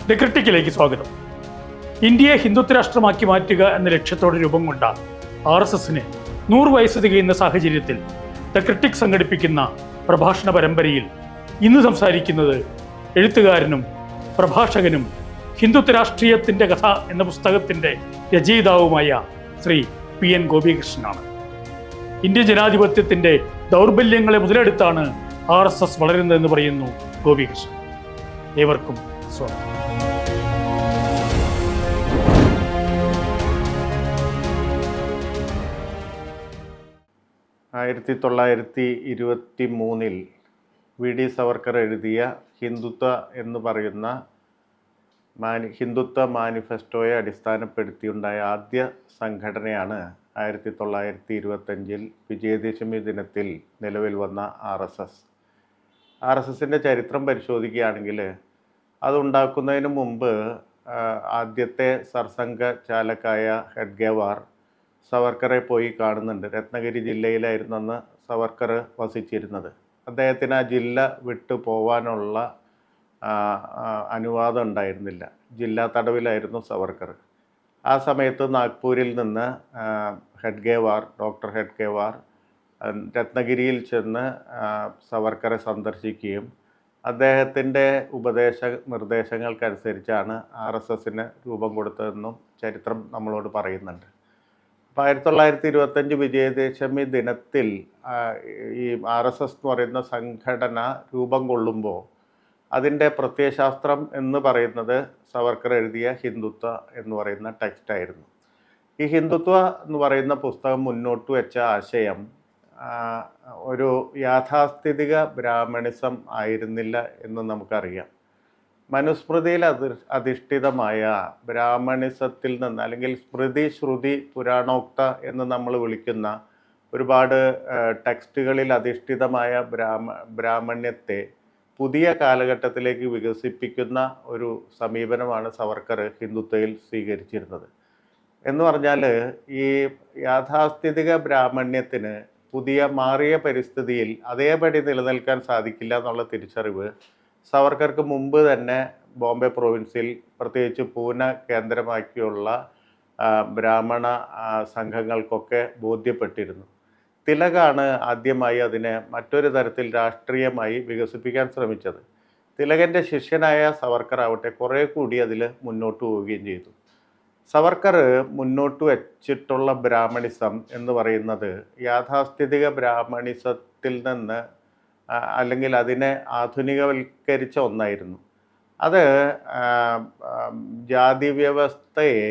The ക്രിട്ടിക്കിലേക്ക് സ്വാഗതം. ഇന്ത്യയെ ഹിന്ദുത്വ രാഷ്ട്രമാക്കി മാറ്റുക എന്ന ലക്ഷ്യത്തോടെ രൂപം കൊണ്ട RSSന് 100 വയസ്സ് തികയുന്ന സാഹചര്യത്തിൽ ദ ക്രിട്ടിക് സംഘടിപ്പിക്കുന്ന പ്രഭാഷണ പരമ്പരയിൽ ഇന്ന് സംസാരിക്കുന്നത് എഴുത്തുകാരനും പ്രഭാഷകനും ഹിന്ദുത്വ രാഷ്ട്രീയത്തിൻ്റെ കഥ എന്ന പുസ്തകത്തിൻ്റെ രചയിതാവുമായ ശ്രീ PN ഗോപികൃഷ്ണനാണ്. ഇന്ത്യൻ ജനാധിപത്യത്തിൻ്റെ ദൗർബല്യങ്ങളെ മുതലെടുത്താണ് RSS വളരുന്നതെന്ന് പറയുന്നു ഗോപികൃഷ്ണൻ. ഏവർക്കും സ്വാഗതം. 1923 VD സവർക്കർ എഴുതിയ ഹിന്ദുത്വ എന്ന് പറയുന്ന ഹിന്ദുത്വ മാനിഫെസ്റ്റോയെ അടിസ്ഥാനപ്പെടുത്തിയുണ്ടായ ആദ്യ സംഘടനയാണ് 1925 വിജയദശമി ദിനത്തിൽ നിലവിൽ വന്ന RSS. RSSൻ്റെ ചരിത്രം പരിശോധിക്കുകയാണെങ്കിൽ അതുണ്ടാക്കുന്നതിന് മുമ്പ് ആദ്യത്തെ സർസംഘ ചാലക്കായ ഹെഡ്ഗേവാർ സവർക്കറെ പോയി കാണുന്നുണ്ട്. രത്നഗിരി ജില്ലയിലായിരുന്നു അന്ന് സവർക്കർ വസിച്ചിരുന്നത്. അദ്ദേഹത്തിന് ആ ജില്ല വിട്ടു പോവാനുള്ള അനുവാദം ഉണ്ടായിരുന്നില്ല. ജില്ലാ തടവിലായിരുന്നു സവർക്കർ. ആ സമയത്ത് നാഗ്പൂരിൽ നിന്ന് ഡോക്ടർ ഹെഡ്ഗേവാർ രത്നഗിരിയിൽ ചെന്ന് സവർക്കറെ സന്ദർശിക്കുകയും അദ്ദേഹത്തിൻ്റെ നിർദ്ദേശങ്ങൾക്കനുസരിച്ചാണ് RSSന് രൂപം കൊടുത്തതെന്നും ചരിത്രം നമ്മളോട് പറയുന്നുണ്ട്. അപ്പോൾ 1925 വിജയദശമി ദിനത്തിൽ ഈ RSS എന്ന് പറയുന്ന സംഘടന രൂപം കൊള്ളുമ്പോൾ അതിൻ്റെ പ്രത്യയശാസ്ത്രം എന്ന് പറയുന്നത് സവർക്കർ എഴുതിയ ഹിന്ദുത്വ എന്ന് പറയുന്ന ടെക്സ്റ്റായിരുന്നു. ഈ ഹിന്ദുത്വ എന്ന് പറയുന്ന പുസ്തകം മുന്നോട്ട് വെച്ച ആശയം ഒരു യാഥാസ്ഥിതിക ബ്രാഹ്മണിസം ആയിരുന്നില്ല എന്ന് നമുക്കറിയാം. മനുസ്മൃതിയിൽ അധിഷ്ഠിതമായ ബ്രാഹ്മണിസത്തിൽ നിന്ന്, അല്ലെങ്കിൽ സ്മൃതി ശ്രുതി പുരാണോക്ത എന്ന് നമ്മൾ വിളിക്കുന്ന ഒരുപാട് ടെക്സ്റ്റുകളിൽ അധിഷ്ഠിതമായ ബ്രാഹ്മണ്യത്തെ പുതിയ കാലഘട്ടത്തിലേക്ക് വികസിപ്പിക്കുന്ന ഒരു സമീപനമാണ് സവർക്കർ ഹിന്ദുത്വയിൽ സ്വീകരിച്ചിരുന്നത്. എന്ന് പറഞ്ഞാൽ ഈ യാഥാസ്ഥിതിക ബ്രാഹ്മണ്യത്തിന് പുതിയ മാറിയ പരിസ്ഥിതിയിൽ അതേപടി നിലനിൽക്കാൻ സാധിക്കില്ല എന്നുള്ള തിരിച്ചറിവ് സവർക്കർക്ക് മുമ്പ് തന്നെ ബോംബെ പ്രൊവിൻസിൽ, പ്രത്യേകിച്ച് പൂന കേന്ദ്രമാക്കിയുള്ള ബ്രാഹ്മണ സംഘങ്ങൾക്കൊക്കെ ബോധ്യപ്പെട്ടിരുന്നു. തിലകാണ് ആദ്യമായി അതിനെ മറ്റൊരു തരത്തിൽ രാഷ്ട്രീയമായി വികസിപ്പിക്കാൻ ശ്രമിച്ചത്. തിലകൻ്റെ ശിഷ്യനായ സവർക്കർ ആവട്ടെ കുറേ കൂടി അതിൽ മുന്നോട്ട് പോവുകയും ചെയ്തു. സവർക്കർ മുന്നോട്ട് വച്ചിട്ടുള്ള ബ്രാഹ്മണിസം എന്ന് പറയുന്നത് യാഥാസ്ഥിതിക ബ്രാഹ്മണിസത്തിൽ നിന്ന്, അല്ലെങ്കിൽ അതിനെ ആധുനികവൽക്കരിച്ച ഒന്നായിരുന്നു. അത് ജാതി വ്യവസ്ഥയെ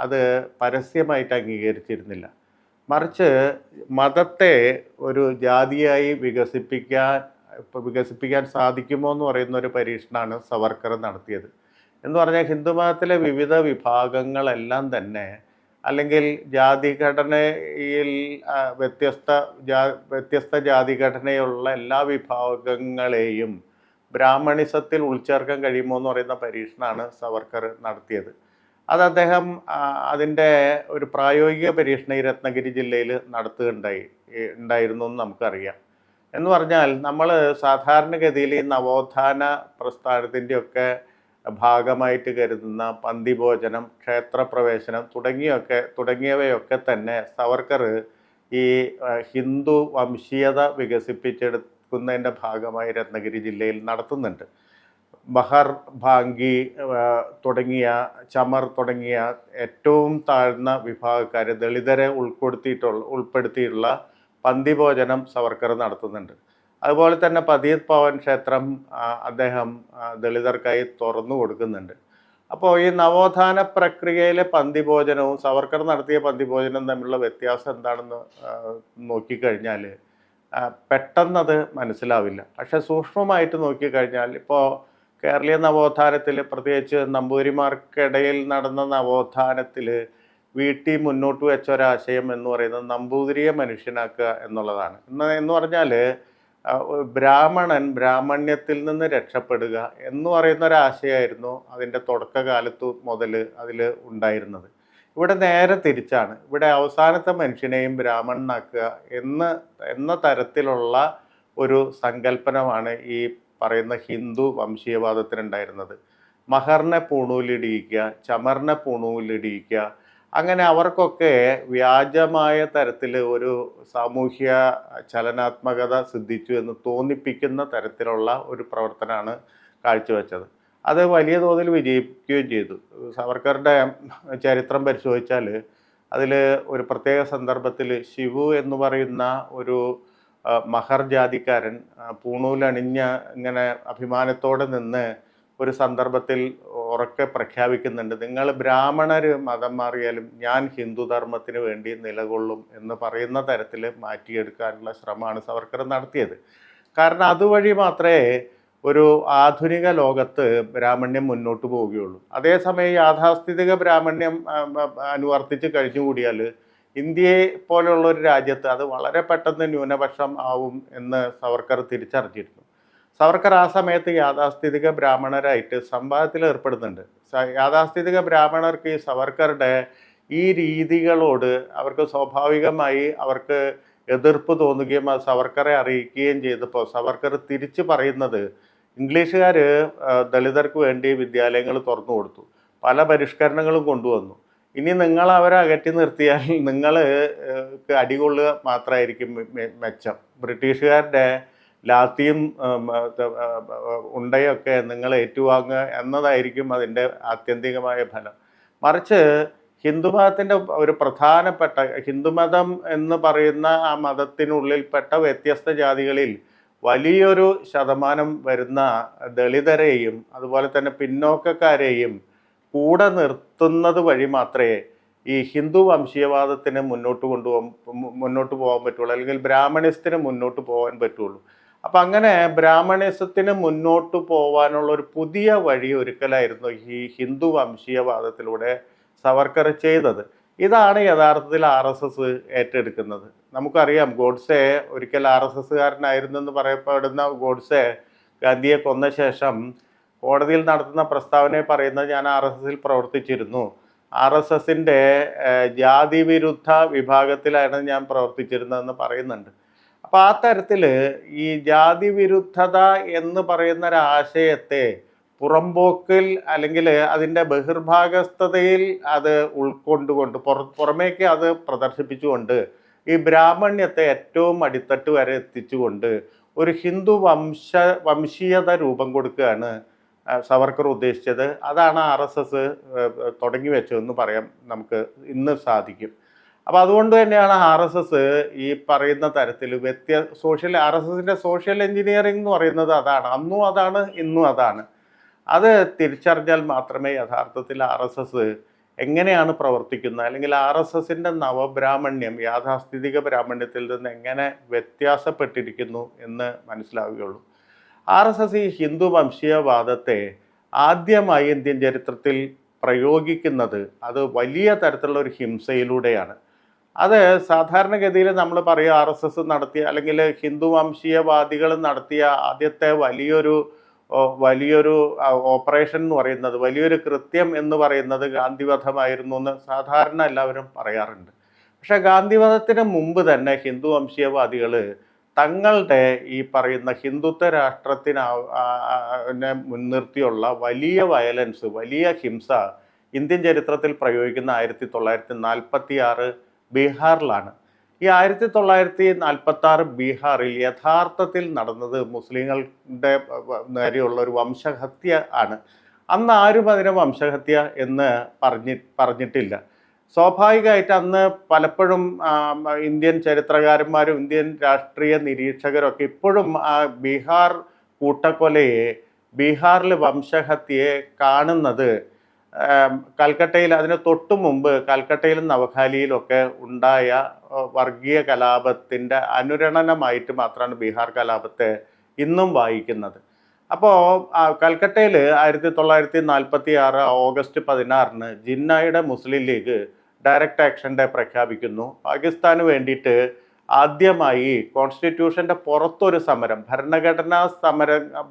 അത് പരസ്യമായിട്ട് അംഗീകരിച്ചിരുന്നില്ല. മറിച്ച് മതത്തെ ഒരു ജാതിയായി വികസിപ്പിക്കാൻ സാധിക്കുമോ എന്ന് പറയുന്ന ഒരു പരീക്ഷണമാണ് സവർക്കർ നടത്തിയത്. എന്ന് പറഞ്ഞാൽ ഹിന്ദുമതത്തിലെ വിവിധ വിഭാഗങ്ങളെല്ലാം തന്നെ, അല്ലെങ്കിൽ ജാതിഘടനയിൽ വ്യത്യസ്ത ജാതിഘടനയുള്ള എല്ലാ വിഭാഗങ്ങളെയും ബ്രാഹ്മണിസത്തിൽ ഉൾച്ചേർക്കാൻ കഴിയുമോ എന്ന് പറയുന്ന പരീക്ഷണമാണ് സവർക്കർ നടത്തിയത്. അത് അദ്ദേഹം അതിൻ്റെ ഒരു പ്രായോഗിക പരീക്ഷണം ഈ രത്നഗിരി ജില്ലയിൽ ഉണ്ടായിരുന്നു എന്ന് നമുക്കറിയാം. എന്ന് പറഞ്ഞാൽ നമ്മൾ സാധാരണഗതിയിൽ ഈ നവോത്ഥാന പ്രസ്ഥാനത്തിൻ്റെയൊക്കെ ഭാഗമായിട്ട് കരുതുന്ന പന്തിഭോജനം, ക്ഷേത്രപ്രവേശനം തുടങ്ങിയവയൊക്കെ തന്നെ സവർക്കർ ഈ ഹിന്ദു വംശീയത വികസിപ്പിച്ചെടുക്കുന്നതിൻ്റെ ഭാഗമായി രത്നഗിരി ജില്ലയിൽ നടത്തുന്നുണ്ട്. ബഹർ, ഭാംഗി ചമർ തുടങ്ങിയ ഏറ്റവും താഴ്ന്ന വിഭാഗക്കാരെ, ദളിതരെ ഉൾപ്പെടുത്തിയിട്ടുള്ള പന്തിഭോജനം സവർക്കർ നടത്തുന്നുണ്ട്. അതുപോലെ തന്നെ പതീത് പവൻ ക്ഷേത്രം അദ്ദേഹം ദളിതർക്കായി തുറന്നു കൊടുക്കുന്നുണ്ട്. അപ്പോൾ ഈ നവോത്ഥാന പ്രക്രിയയിലെ പന്തിഭോജനവും സവർക്കർ നടത്തിയ പന്തിഭോജനവും തമ്മിലുള്ള വ്യത്യാസം എന്താണെന്ന് നോക്കിക്കഴിഞ്ഞാൽ പെട്ടെന്നത് മനസ്സിലാവില്ല. പക്ഷെ സൂക്ഷ്മമായിട്ട് നോക്കിക്കഴിഞ്ഞാൽ ഇപ്പോൾ കേരളീയ നവോത്ഥാനത്തിൽ, പ്രത്യേകിച്ച് നമ്പൂതിരിമാർക്കിടയിൽ നടന്ന നവോത്ഥാനത്തിൽ വീട്ടി മുന്നോട്ട് വെച്ച ഒരാശയം എന്ന് പറയുന്നത് നമ്പൂതിരിയെ മനുഷ്യനാക്കുക എന്നുള്ളതാണ്. എന്ന് പറഞ്ഞാൽ ബ്രാഹ്മണ്യത്തിൽ നിന്ന് രക്ഷപ്പെടുക എന്ന് പറയുന്ന ഒരാശയമായിരുന്നു അതിൻ്റെ തുടക്കകാലത്ത് മുതൽ അതിൽ ഉണ്ടായിരുന്നത്. ഇവിടെ നേരെ തിരിച്ചാണ്. ഇവിടെ അവസാനത്തെ മനുഷ്യനെയും ബ്രാഹ്മണനാക്കുക എന്ന തരത്തിലുള്ള ഒരു സങ്കല്പനമാണ് ഈ പറയുന്ന ഹിന്ദു വംശീയവാദത്തിനുണ്ടായിരുന്നത്. മഹറിനെ പൂണൂലിടിയിക്കുക, ചമറിനെ പൂണൂലിടിയിക്കുക, അങ്ങനെ അവർക്കൊക്കെ വ്യാജമായ തരത്തിൽ ഒരു സാമൂഹ്യ ചലനാത്മകത സിദ്ധിച്ചു എന്ന് തോന്നിപ്പിക്കുന്ന തരത്തിലുള്ള ഒരു പ്രവർത്തനമാണ് കാഴ്ചവെച്ചത്. അത് വലിയ തോതിൽ വിജയിക്കുകയും ചെയ്തു. സവർക്കറുടെ ചരിത്രം പരിശോധിച്ചാൽ അതിൽ ഒരു പ്രത്യേക സന്ദർഭത്തിൽ ശിവു എന്ന് പറയുന്ന ഒരു മഹർ ജാതിക്കാരൻ പൂണൂലണിഞ്ഞ ഇങ്ങനെ അഭിമാനത്തോടെ നിന്ന് ഒരു സന്ദർഭത്തിൽ ഉറക്കെ പ്രഖ്യാപിക്കുന്നുണ്ട്, നിങ്ങൾ ബ്രാഹ്മണർ മതം മാറിയാലും ഞാൻ ഹിന്ദു ധർമ്മത്തിന് വേണ്ടി നിലകൊള്ളും എന്ന് പറയുന്ന തരത്തിൽ മാറ്റിയെടുക്കാനുള്ള ശ്രമമാണ് സവർക്കർ നടത്തിയത്. കാരണം അതുവഴി മാത്രമേ ഒരു ആധുനിക ലോകത്ത് ബ്രാഹ്മണ്യം മുന്നോട്ട് പോവുകയുള്ളൂ. അതേസമയം യാഥാസ്ഥിതിക ബ്രാഹ്മണ്യം അനുവർത്തിച്ച് കഴിഞ്ഞുകൂടിയാൽ ഇന്ത്യയെ പോലെയുള്ള ഒരു രാജ്യത്ത് അത് വളരെ പെട്ടെന്ന് ന്യൂനപക്ഷം ആവും എന്ന് സവർക്കർ തിരിച്ചറിഞ്ഞിരുന്നു. സവർക്കർ ആ സമയത്ത് യാഥാസ്ഥിതിക ബ്രാഹ്മണരായിട്ട് സംവാദത്തിൽ ഏർപ്പെടുന്നുണ്ട്. യാഥാസ്ഥിതിക ബ്രാഹ്മണർക്ക് ഈ സവർക്കറുടെ ഈ രീതികളോട് അവർക്ക് സ്വാഭാവികമായി അവർക്ക് എതിർപ്പ് തോന്നുകയും അത് സവർക്കറെ അറിയിക്കുകയും ചെയ്തപ്പോൾ സവർക്കർ തിരിച്ചു പറയുന്നത്, ഇംഗ്ലീഷുകാർ ദളിതർക്ക് വേണ്ടി വിദ്യാലയങ്ങൾ തുറന്നു കൊടുത്തു, പല പരിഷ്കരണങ്ങളും കൊണ്ടുവന്നു, ഇനി നിങ്ങൾ അവരെ അകറ്റി നിർത്തിയാൽ നിങ്ങൾ അടികൊള്ളുക മാത്രമായിരിക്കും മെച്ചം, ബ്രിട്ടീഷുകാരുടെ ലാത്തിയും ഉണ്ടയൊക്കെ നിങ്ങൾ ഏറ്റുവാങ്ങുക എന്നതായിരിക്കും അതിൻ്റെ ആത്യന്തികമായ ഫലം. മറിച്ച് ഹിന്ദുമതത്തിൻ്റെ ഒരു പ്രധാനപ്പെട്ട ഹിന്ദുമതം എന്ന് പറയുന്ന ആ മതത്തിനുള്ളിൽപ്പെട്ട വ്യത്യസ്ത ജാതികളിൽ വലിയൊരു ശതമാനം വരുന്ന ദളിതരെയും അതുപോലെ തന്നെ പിന്നോക്കക്കാരെയും കൂടെ നിർത്തുന്നത് വഴി മാത്രമേ ഈ ഹിന്ദു വംശീയവാദത്തിന് മുന്നോട്ട് പോകാൻ പറ്റുള്ളൂ, അല്ലെങ്കിൽ ബ്രാഹ്മണിസത്തിന് മുന്നോട്ട് പോകാൻ പറ്റുള്ളൂ. അപ്പം അങ്ങനെ ബ്രാഹ്മണിസത്തിന് മുന്നോട്ട് പോകാനുള്ള ഒരു പുതിയ വഴി ഒരുക്കലായിരുന്നു ഈ ഹിന്ദു വംശീയവാദത്തിലൂടെ സവർക്കർ ചെയ്തത്. ഇതാണ് യഥാർത്ഥത്തിൽ RSS ഏറ്റെടുക്കുന്നത്. നമുക്കറിയാം, ഗോഡ്സെ ഒരിക്കൽ RSSകാരനായിരുന്നെന്ന് പറയപ്പെടുന്ന ഗോഡ്സെ ഗാന്ധിയെ കൊന്ന ശേഷം കോടതിയിൽ നടത്തുന്ന പ്രസ്താവനയെ പറയുന്നത്, ഞാൻ RSSൽ പ്രവർത്തിച്ചിരുന്നു, RSSൻ്റെ ജാതി വിരുദ്ധ വിഭാഗത്തിലാണ് ഞാൻ പ്രവർത്തിച്ചിരുന്നതെന്ന് പറയുന്നുണ്ട്. അപ്പോൾ ആ തരത്തിൽ ഈ ജാതി വിരുദ്ധത എന്ന് പറയുന്ന ഒരാശയത്തെ പുറംപോക്കിൽ അല്ലെങ്കിൽ അതിൻ്റെ ബഹിർഭാഗസ്ഥതയിൽ അത് ഉൾക്കൊണ്ടുകൊണ്ട് പുറമേക്ക് അത് പ്രദർശിപ്പിച്ചുകൊണ്ട് ഈ ബ്രാഹ്മണ്യത്തെ ഏറ്റവും അടിത്തട്ട് വരെ എത്തിച്ചുകൊണ്ട് ഒരു ഹിന്ദു വംശീയത രൂപം കൊടുക്കുകയാണ് സവർക്കർ ഉദ്ദേശിച്ചത്. അതാണ് RSS തുടങ്ങി വെച്ചതെന്ന് പറയാൻ നമുക്ക് ഇന്ന് സാധിക്കും. അപ്പോൾ അതുകൊണ്ട് തന്നെയാണ് RSS ഈ പറയുന്ന തരത്തിൽ RSSൻ്റെ സോഷ്യൽ എഞ്ചിനീയറിംഗ് എന്ന് പറയുന്നത് അതാണ്. അന്നും അതാണ്, ഇന്നും അതാണ്. അത് തിരിച്ചറിഞ്ഞാൽ മാത്രമേ യഥാർത്ഥത്തിൽ RSS എങ്ങനെയാണ് പ്രവർത്തിക്കുന്നത്, അല്ലെങ്കിൽ RSSൻ്റെ നവബ്രാഹ്മണ്യം യാഥാസ്ഥിതിക ബ്രാഹ്മണ്യത്തിൽ നിന്ന് എങ്ങനെ വ്യത്യാസപ്പെട്ടിരിക്കുന്നു എന്ന് മനസ്സിലാവുകയുള്ളൂ. RSS ഈ ഹിന്ദു വംശീയവാദത്തെ ആദ്യമായി ഇന്ത്യൻ ചരിത്രത്തിൽ പ്രയോഗിക്കുന്നത് അത് വലിയ തരത്തിലുള്ള ഒരു ഹിംസയിലൂടെയാണ്. അത് സാധാരണഗതിയിൽ നമ്മൾ പറയുക RSS നടത്തിയ അല്ലെങ്കിൽ ഹിന്ദു വംശീയവാദികൾ നടത്തിയ ആദ്യത്തെ വലിയൊരു ഓപ്പറേഷൻ എന്ന് പറയുന്നത്, വലിയൊരു കൃത്യം എന്ന് പറയുന്നത് ഗാന്ധിവധമായിരുന്നു എന്ന് സാധാരണ എല്ലാവരും പറയാറുണ്ട്. പക്ഷെ ഗാന്ധിവധത്തിന് മുമ്പ് തന്നെ ഹിന്ദു വംശീയവാദികൾ തങ്ങളുടെ ഈ പറയുന്ന ഹിന്ദുത്വ രാഷ്ട്രത്തിനെ മുൻനിർത്തിയുള്ള വലിയ വയലൻസ്, വലിയ ഹിംസ ഇന്ത്യൻ ചരിത്രത്തിൽ പ്രയോഗിക്കുന്ന 1946 ബീഹാറിലാണ്. ഈ 1946 ബീഹാറിൽ യഥാർത്ഥത്തിൽ നടന്നത് മുസ്ലിങ്ങളുടെ നേരെയുള്ള ഒരു വംശഹത്യ ആണ്. അന്ന് ആരും അതിനെ വംശഹത്യ എന്ന് പറഞ്ഞിട്ടില്ല. സ്വാഭാവികമായിട്ട് അന്ന് പലപ്പോഴും ഇന്ത്യൻ ചരിത്രകാരന്മാരും ഇന്ത്യൻ രാഷ്ട്രീയ നിരീക്ഷകരൊക്കെ ഇപ്പോഴും ആ ബീഹാർ കൂട്ടക്കൊലയെ, ബീഹാറിൽ വംശഹത്യയെ കാണുന്നത് കൽക്കട്ടയിൽ, അതിന് തൊട്ടു മുമ്പ് കൽക്കട്ടയിലും നവഖാലിയിലൊക്കെ ഉണ്ടായ വർഗീയ കലാപത്തിൻ്റെ അനുരണനമായിട്ട് മാത്രമാണ് ബീഹാർ കലാപത്തെ ഇന്നും വായിക്കുന്നത്. അപ്പോൾ കൽക്കട്ടയിൽ 1946 ഓഗസ്റ്റ് 16 ജിന്നയുടെ മുസ്ലിം ലീഗ് ഡയറക്റ്റ് ആക്ഷൻ ഡേ പ്രഖ്യാപിക്കുന്നു. പാകിസ്ഥാന് വേണ്ടിയിട്ട് ആദ്യമായി കോൺസ്റ്റിറ്റ്യൂഷൻ്റെ പുറത്തൊരു സമരം,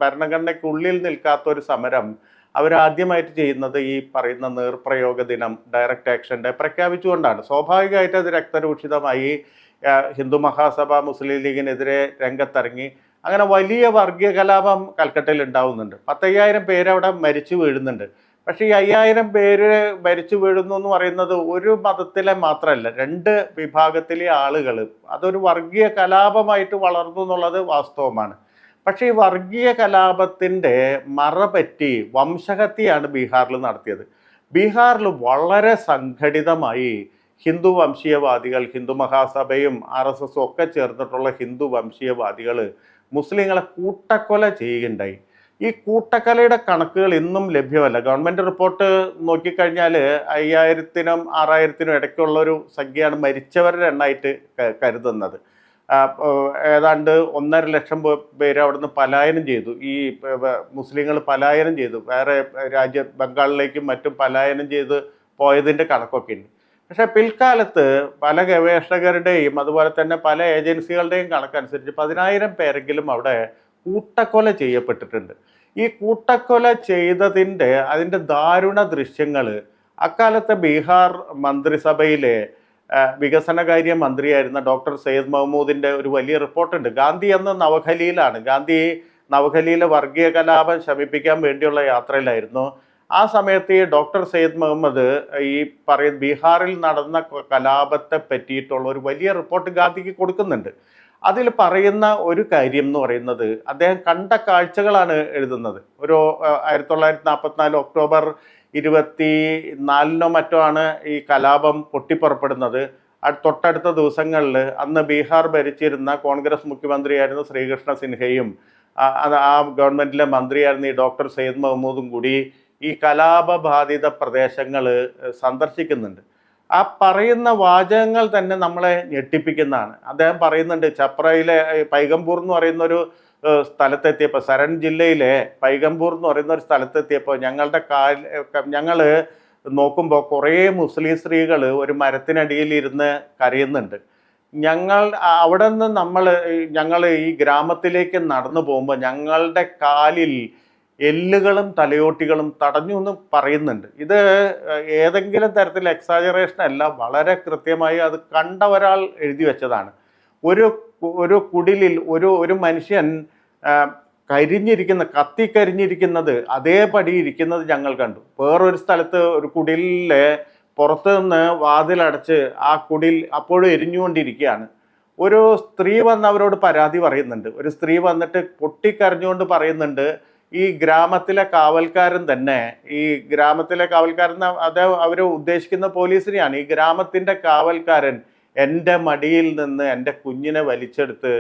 ഭരണഘടനയ്ക്കുള്ളിൽ നിൽക്കാത്തൊരു സമരം അവരാദ്യമായിട്ട് ചെയ്യുന്നത് ഈ പറയുന്ന നേർപ്രയോഗ ദിനം ഡയറക്റ്റ് ആക്ഷൻ ഡേ പ്രഖ്യാപിച്ചുകൊണ്ടാണ്. സ്വാഭാവികമായിട്ട് അത് രക്തരൂക്ഷിതമായി ഹിന്ദു മഹാസഭ മുസ്ലിം ലീഗിനെതിരെ രംഗത്തിറങ്ങി. അങ്ങനെ വലിയ വർഗീയ കലാപം കൽക്കട്ടയിൽ ഉണ്ടാവുന്നുണ്ട്. 10,000 പേര് അവിടെ മരിച്ചു വീഴുന്നുണ്ട്. പക്ഷേ ഈ 5,000 പേര് മരിച്ചു വീഴുന്നു എന്ന് പറയുന്നത് ഒരു മതത്തിലെ മാത്രമല്ല, 2 വിഭാഗത്തിലെ ആളുകൾ അതൊരു വർഗീയ കലാപമായിട്ട് വളർന്നു എന്നുള്ളത് വാസ്തവമാണ്. പക്ഷേ ഈ വർഗീയ കലാപത്തിൻ്റെ മറപറ്റി വംശഹത്യയാണ് ബീഹാറിൽ നടത്തിയത്. ബീഹാറിൽ വളരെ സംഘടിതമായി ഹിന്ദു വംശീയവാദികൾ, ഹിന്ദു മഹാസഭയും RSS ഒക്കെ ചേർന്നിട്ടുള്ള ഹിന്ദു വംശീയവാദികൾ മുസ്ലിങ്ങളെ കൂട്ടക്കൊല ചെയ്യുകയുണ്ടായി. ഈ കൂട്ടക്കൊലയുടെ കണക്കുകൾ ഇന്നും ലഭ്യമല്ല. ഗവൺമെൻറ് റിപ്പോർട്ട് നോക്കിക്കഴിഞ്ഞാൽ 5,000-നും 6,000-നും ഇടയ്ക്കുള്ള ഒരു സംഖ്യയാണ് മരിച്ചവരുടെ എണ്ണമായിട്ട് കരുതുന്നത്. ഏതാണ്ട് 1.5 ലക്ഷം പേര് അവിടുന്ന് പലായനം ചെയ്തു. ഈ മുസ്ലിങ്ങൾ പലായനം ചെയ്തു, വേറെ ബംഗാളിലേക്കും മറ്റും പലായനം ചെയ്ത് പോയതിൻ്റെ കണക്കൊക്കെ ഉണ്ട്. പക്ഷേ പിൽക്കാലത്ത് പല ഗവേഷകരുടെയും അതുപോലെ തന്നെ പല ഏജൻസികളുടെയും കണക്കനുസരിച്ച് 10,000 പേരെങ്കിലും അവിടെ കൂട്ടക്കൊല ചെയ്യപ്പെട്ടിട്ടുണ്ട്. ഈ കൂട്ടക്കൊല ചെയ്തതിൻ്റെ അതിൻ്റെ ദാരുണ ദൃശ്യങ്ങൾ അക്കാലത്തെ ബീഹാർ മന്ത്രിസഭയിലെ വികസനകാര്യ മന്ത്രിയായിരുന്ന ഡോക്ടർ സയ്യിദ് മഹ്മൂദിൻ്റെ ഒരു വലിയ റിപ്പോർട്ടുണ്ട്. ഗാന്ധി അന്ന് നവഖലിയിലാണ്. ഗാന്ധി നവഖലിയിലെ വർഗീയ കലാപം ശമിപ്പിക്കാൻ വേണ്ടിയുള്ള യാത്രയിലായിരുന്നു. ആ സമയത്ത് ഈ ഡോക്ടർ സയ്യിദ് മുഹമ്മദ് ഈ ബീഹാറിൽ നടന്ന കലാപത്തെ പറ്റിയിട്ടുള്ള ഒരു വലിയ റിപ്പോർട്ട് ഗാന്ധിക്ക് കൊടുക്കുന്നുണ്ട്. അതിൽ പറയുന്ന ഒരു കാര്യം എന്ന് പറയുന്നത് അദ്ദേഹം കണ്ട കാഴ്ചകളാണ് എഴുതുന്നത്. ഒരു 1944 ഒക്ടോബർ 24 മറ്റോ ആണ് ഈ കലാപം പൊട്ടിപ്പുറപ്പെടുന്നത്. തൊട്ടടുത്ത ദിവസങ്ങളിൽ അന്ന് ബീഹാർ ഭരിച്ചിരുന്ന കോൺഗ്രസ് മുഖ്യമന്ത്രിയായിരുന്ന ശ്രീകൃഷ്ണ സിൻഹയും ആ ഗവൺമെൻറ്റിലെ മന്ത്രിയായിരുന്ന ഈ ഡോക്ടർ സയ്യിദ് മഹ്മൂദും കൂടി ഈ കലാപബാധിത പ്രദേശങ്ങൾ സന്ദർശിക്കുന്നുണ്ട്. ആ പറയുന്ന വാചകങ്ങൾ തന്നെ നമ്മളെ ഞെട്ടിപ്പിക്കുന്നതാണ്. അദ്ദേഹം പറയുന്നുണ്ട്, ചപ്രയിലെ പൈഗംപൂർ എന്ന് പറയുന്ന ഒരു സ്ഥലത്തെത്തിയപ്പോൾ, സരൺ ജില്ലയിലെ പൈഗംപൂർ എന്ന് പറയുന്ന ഒരു സ്ഥലത്തെത്തിയപ്പോൾ ഞങ്ങൾ നോക്കുമ്പോൾ കുറേ മുസ്ലിം സ്ത്രീകൾ ഒരു മരത്തിനടിയിൽ ഇരുന്ന് കരയുന്നുണ്ട്. അവിടെ നിന്ന് ഞങ്ങൾ ഈ ഗ്രാമത്തിലേക്ക് നടന്നു പോകുമ്പോൾ ഞങ്ങളുടെ കാലിൽ എല്ലുകളും തലയോട്ടികളും തടഞ്ഞു എന്ന് പറയുന്നുണ്ട്. ഇത് ഏതെങ്കിലും തരത്തിൽ എക്സാജറേഷൻ അല്ല, വളരെ കൃത്യമായി അത് കണ്ട ഒരാൾ എഴുതി വെച്ചതാണ്. ഒരു കുടിലിൽ ഒരു മനുഷ്യൻ കത്തിക്കരിഞ്ഞിരിക്കുന്നത് അതേപടി ഇരിക്കുന്നത് ഞങ്ങൾ കണ്ടു. വേറൊരു സ്ഥലത്ത് ഒരു കുടിലിലെ പുറത്തു നിന്ന് വാതിലടച്ച് ആ കുടിൽ അപ്പോഴും എരിഞ്ഞുകൊണ്ടിരിക്കുകയാണ്. ഒരു സ്ത്രീ വന്ന് അവരോട് പരാതി പറയുന്നുണ്ട്. ഒരു സ്ത്രീ വന്നിട്ട് പൊട്ടിക്കരഞ്ഞുകൊണ്ട് പറയുന്നുണ്ട്, ഈ ഗ്രാമത്തിലെ കാവൽക്കാരൻ തന്നെ, ഈ ഗ്രാമത്തിലെ കാവൽക്കാരൻ അവർ ഉദ്ദേശിക്കുന്ന പോലീസിനെയാണ്, ഈ ഗ്രാമത്തിൻ്റെ കാവൽക്കാരൻ എൻ്റെ മടിയിൽ നിന്ന് എൻ്റെ കുഞ്ഞിനെ വലിച്ചെടുത്ത്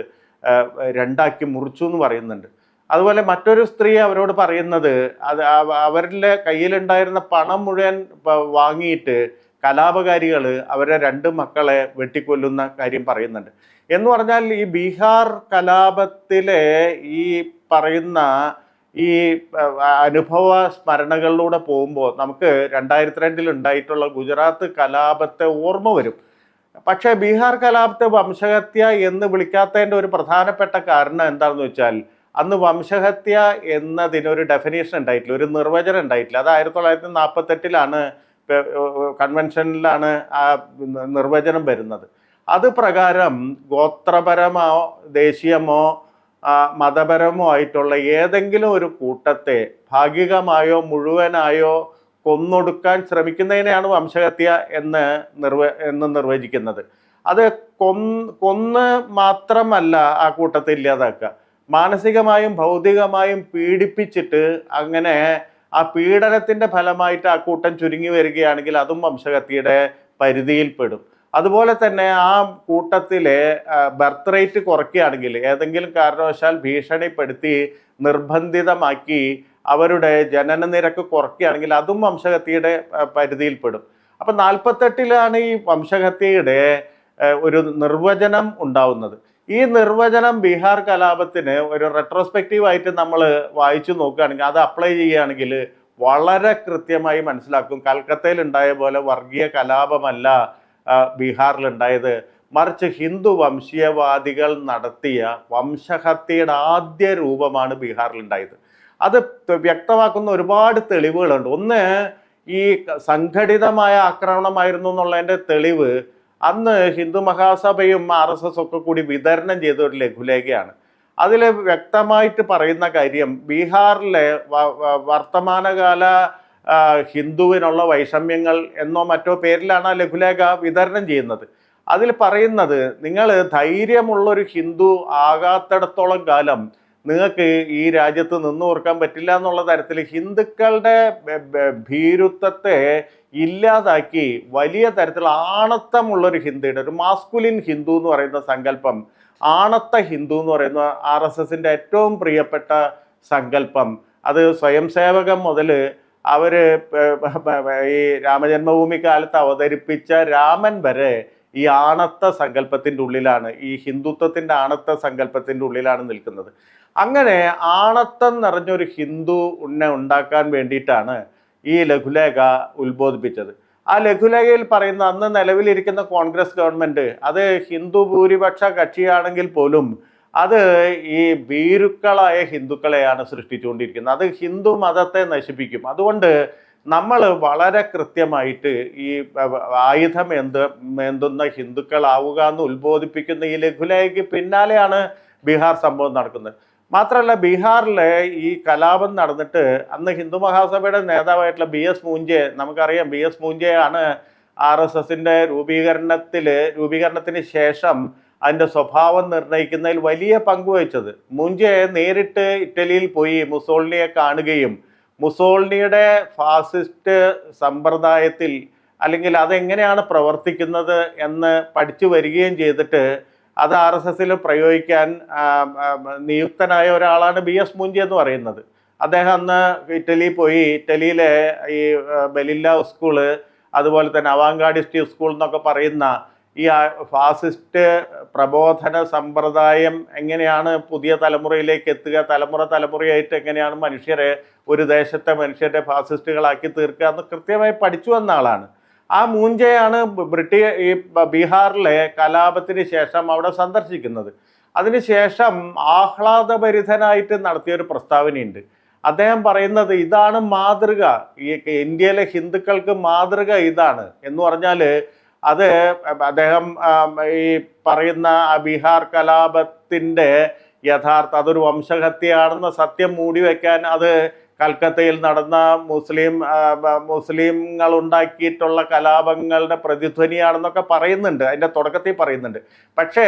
2ആക്കി മുറിച്ചു എന്ന് പറയുന്നുണ്ട്. അതുപോലെ മറ്റൊരു സ്ത്രീ അവരോട് പറയുന്നത്, അവരുടെ കയ്യിലുണ്ടായിരുന്ന പണം മുഴുവൻ വാങ്ങിയിട്ട് കലാപകാരികൾ അവരെ 2 മക്കളെ വെട്ടിക്കൊല്ലുന്ന കാര്യം പറയുന്നുണ്ട്. എന്ന് പറഞ്ഞാൽ ഈ ബീഹാർ കലാപത്തിലെ ഈ പറയുന്ന ഈ അനുഭവ സ്മരണകളിലൂടെ പോകുമ്പോൾ നമുക്ക് 2002 ഉണ്ടായിട്ടുള്ള ഗുജറാത്ത് കലാപത്തെ ഓർമ്മ വരും. പക്ഷേ ബീഹാർ കലാപത്തെ വംശഹത്യ എന്ന് വിളിക്കാത്തതിൻ്റെ ഒരു പ്രധാനപ്പെട്ട കാരണം എന്താണെന്ന് വെച്ചാൽ, അന്ന് വംശഹത്യ എന്നതിനൊരു ഡെഫിനേഷൻ ഉണ്ടായിട്ടില്ല, ഒരു നിർവചനം ഉണ്ടായിട്ടില്ല. അത് 1948 കൺവെൻഷനിലാണ് ആ നിർവചനം വരുന്നത്. അത് പ്രകാരം ഗോത്രപരമോ ദേശീയമോ മതപരമോ ആയിട്ടുള്ള ഏതെങ്കിലും ഒരു കൂട്ടത്തെ ഭാഗികമായോ മുഴുവനായോ കൊന്നൊടുക്കാൻ ശ്രമിക്കുന്നതിനെയാണ് വംശഹത്യ എന്ന് നിർവചിക്കുന്നത്. അത് കൊന്ന് മാത്രമല്ല ആ കൂട്ടത്തെ ഇല്ലാതാക്കുക, മാനസികമായും ഭൗതികമായും പീഡിപ്പിച്ചിട്ട് അങ്ങനെ ആ പീഡനത്തിൻ്റെ ഫലമായിട്ട് ആ കൂട്ടം ചുരുങ്ങി വരികയാണെങ്കിൽ അതും വംശഹത്യയുടെ പരിധിയിൽപ്പെടും. അതുപോലെ തന്നെ ആ കൂട്ടത്തിലെ ബർത്ത് റേറ്റ് കുറയ്ക്കുകയാണെങ്കിൽ, ഏതെങ്കിലും കാരണവശാൽ ഭീഷണിപ്പെടുത്തി നിർബന്ധിതമാക്കി അവരുടെ ജനന നിരക്ക് കുറയ്ക്കുകയാണെങ്കിൽ അതും വംശഹത്യയുടെ പരിധിയിൽപ്പെടും. അപ്പം 48 ഈ വംശഹത്യയുടെ ഒരു നിർവചനം ഉണ്ടാവുന്നത്. ഈ നിർവചനം ബീഹാർ കലാപത്തിന് ഒരു റെട്രോസ്പെക്റ്റീവായിട്ട് നമ്മൾ വായിച്ചു നോക്കുകയാണെങ്കിൽ, അത് അപ്ലൈ ചെയ്യുകയാണെങ്കിൽ വളരെ കൃത്യമായി മനസ്സിലാക്കും, കൽക്കത്തയിൽ ഉണ്ടായ പോലെ വർഗീയ കലാപമല്ല ബീഹാറിലുണ്ടായത്, മറിച്ച് ഹിന്ദു വംശീയവാദികൾ നടത്തിയ വംശഹത്യയുടെ ആദ്യ രൂപമാണ് ബീഹാറിലുണ്ടായത്. അത് വ്യക്തമാക്കുന്ന ഒരുപാട് തെളിവുകളുണ്ട്. ഒന്ന്, ഈ സംഘടിതമായ ആക്രമണമായിരുന്നു എന്നുള്ളതിൻ്റെ തെളിവ് അന്ന് ഹിന്ദു മഹാസഭയും RSS ഒക്കെ കൂടി വിതരണം ചെയ്ത ഒരു ലഘുലേഖയാണ്. അതിൽ വ്യക്തമായിട്ട് പറയുന്ന കാര്യം ബീഹാറിലെ വർത്തമാനകാല ഹിന്ദുവിനുള്ള വൈഷമ്യങ്ങൾ എന്നോ മറ്റോ പേരിലാണ് ആ ലഘുലേഖ വിതരണം ചെയ്യുന്നത്. അതിൽ പറയുന്നത്, നിങ്ങൾ ധൈര്യമുള്ളൊരു ഹിന്ദു ആകാത്തിടത്തോളം കാലം നിങ്ങൾക്ക് ഈ രാജ്യത്ത് നിന്നു ഓർക്കാൻ പറ്റില്ല എന്നുള്ള തരത്തിൽ ഹിന്ദുക്കളുടെ ഭീരുത്വത്തെ ഇല്ലാതാക്കി വലിയ തരത്തിൽ ആണത്തമുള്ളൊരു ഹിന്ദുയുടെ ഒരു മാസ്കുലിൻ ഹിന്ദു എന്ന് പറയുന്ന സങ്കല്പം, ആണത്ത ഹിന്ദു എന്ന് പറയുന്ന RSSന്റെ ഏറ്റവും പ്രിയപ്പെട്ട സങ്കല്പം, അത് സ്വയം സേവകം മുതൽ അവർ ഈ രാമജന്മഭൂമി കാലത്ത് അവതരിപ്പിച്ച രാമൻ വരെ ഈ ആണത്ത സങ്കല്പത്തിൻ്റെ ഉള്ളിലാണ്, ഈ ഹിന്ദുത്വത്തിൻ്റെ ആണത്ത സങ്കല്പത്തിൻ്റെ ഉള്ളിലാണ് നിൽക്കുന്നത്. അങ്ങനെ ആണത്തം നിറഞ്ഞൊരു ഹിന്ദു ഉണ്ടാക്കാൻ വേണ്ടിയിട്ടാണ് ഈ ലഘുലേഖ ഉത്ബോധിപ്പിച്ചത്. ആ ലഘുലേഖയിൽ പറയുന്ന അന്ന് നിലവിലിരിക്കുന്ന കോൺഗ്രസ് ഗവൺമെൻറ് അത് ഹിന്ദു ഭൂരിപക്ഷ കക്ഷിയാണെങ്കിൽ പോലും അത് ഈ ഭീരുക്കളായ ഹിന്ദുക്കളെയാണ് സൃഷ്ടിച്ചുകൊണ്ടിരിക്കുന്നത്. അത് ഹിന്ദു മതത്തെ നശിപ്പിക്കും. അതുകൊണ്ട് നമ്മൾ വളരെ കൃത്യമായിട്ട് ഈ ആയുധം മേന്തുന്ന ഹിന്ദുക്കളാവുക എന്ന് ഉത്ബോധിപ്പിക്കുന്ന ഈ ലഘുലേഖയ്ക്ക് പിന്നാലെയാണ് ബീഹാർ സംഭവം നടക്കുന്നത്. മാത്രമല്ല, ബീഹാറിലെ ഈ കലാപം നടന്നിട്ട് അന്ന് ഹിന്ദു മഹാസഭയുടെ നേതാവായിട്ടുള്ള BS മൂഞ്ചെ, നമുക്കറിയാം BS മൂഞ്ചെയാണ് RSSന്റെ രൂപീകരണത്തിന് ശേഷം അതിൻ്റെ സ്വഭാവം നിർണ്ണയിക്കുന്നതിൽ വലിയ പങ്കുവഹിച്ചത്. മൂഞ്ചെ നേരിട്ട് ഇറ്റലിയിൽ പോയി മുസോളിനിയെ കാണുകയും മുസോളിനിയുടെ ഫാസിസ്റ്റ് സമ്പ്രദായത്തിൽ അല്ലെങ്കിൽ അതെങ്ങനെയാണ് പ്രവർത്തിക്കുന്നത് എന്ന് പഠിച്ചു വരികയും ചെയ്തിട്ട് അത് RSSൽ പ്രയോഗിക്കാൻ നിയുക്തനായ ഒരാളാണ് BS മൂഞ്ചെ എന്ന് പറയുന്നത്. അദ്ദേഹം അന്ന് ഇറ്റലിയിൽ പോയി ഇറ്റലിയിലെ ഈ ബെലില്ല സ്കൂള്, അതുപോലെ തന്നെ അവാങ്കാഡിസ്റ്റ് സ്കൂൾ എന്നൊക്കെ പറയുന്ന ഈ ഫാസിസ്റ്റ് പ്രബോധന സമ്പ്രദായം എങ്ങനെയാണ് പുതിയ തലമുറയിലേക്ക് എത്തുക, തലമുറയായിട്ട് എങ്ങനെയാണ് മനുഷ്യരെ, ഒരു ദേശത്തെ മനുഷ്യരെ ഫാസിസ്റ്റുകളാക്കി തീർക്കുക എന്ന് കൃത്യമായി പഠിച്ചു വന്ന ആളാണ്. ആ മൂഞ്ചെയാണ് ഈ ബീഹാറിലെ കലാപത്തിന് ശേഷം അവിടെ സന്ദർശിക്കുന്നത്. അതിനുശേഷം ആഹ്ലാദഭരിതനായിട്ട് നടത്തിയൊരു പ്രസ്താവനയുണ്ട്. അദ്ദേഹം പറയുന്നത്, ഇതാണ് മാതൃക, ഈ ഇന്ത്യയിലെ ഹിന്ദുക്കൾക്ക് മാതൃക ഇതാണ് എന്ന് പറഞ്ഞാൽ അത് അദ്ദേഹം ഈ പറയുന്ന ആ കലാപത്തിൻ്റെ അതൊരു വംശഹത്യയാണെന്ന സത്യം മൂടി വയ്ക്കാൻ അത് കൽക്കത്തയിൽ നടന്ന മുസ്ലിങ്ങൾ ഉണ്ടാക്കിയിട്ടുള്ള കലാപങ്ങളുടെ പ്രതിധ്വനിയാണെന്നൊക്കെ പറയുന്നുണ്ട്, അതിൻ്റെ തുടക്കത്തിൽ പറയുന്നുണ്ട്. പക്ഷേ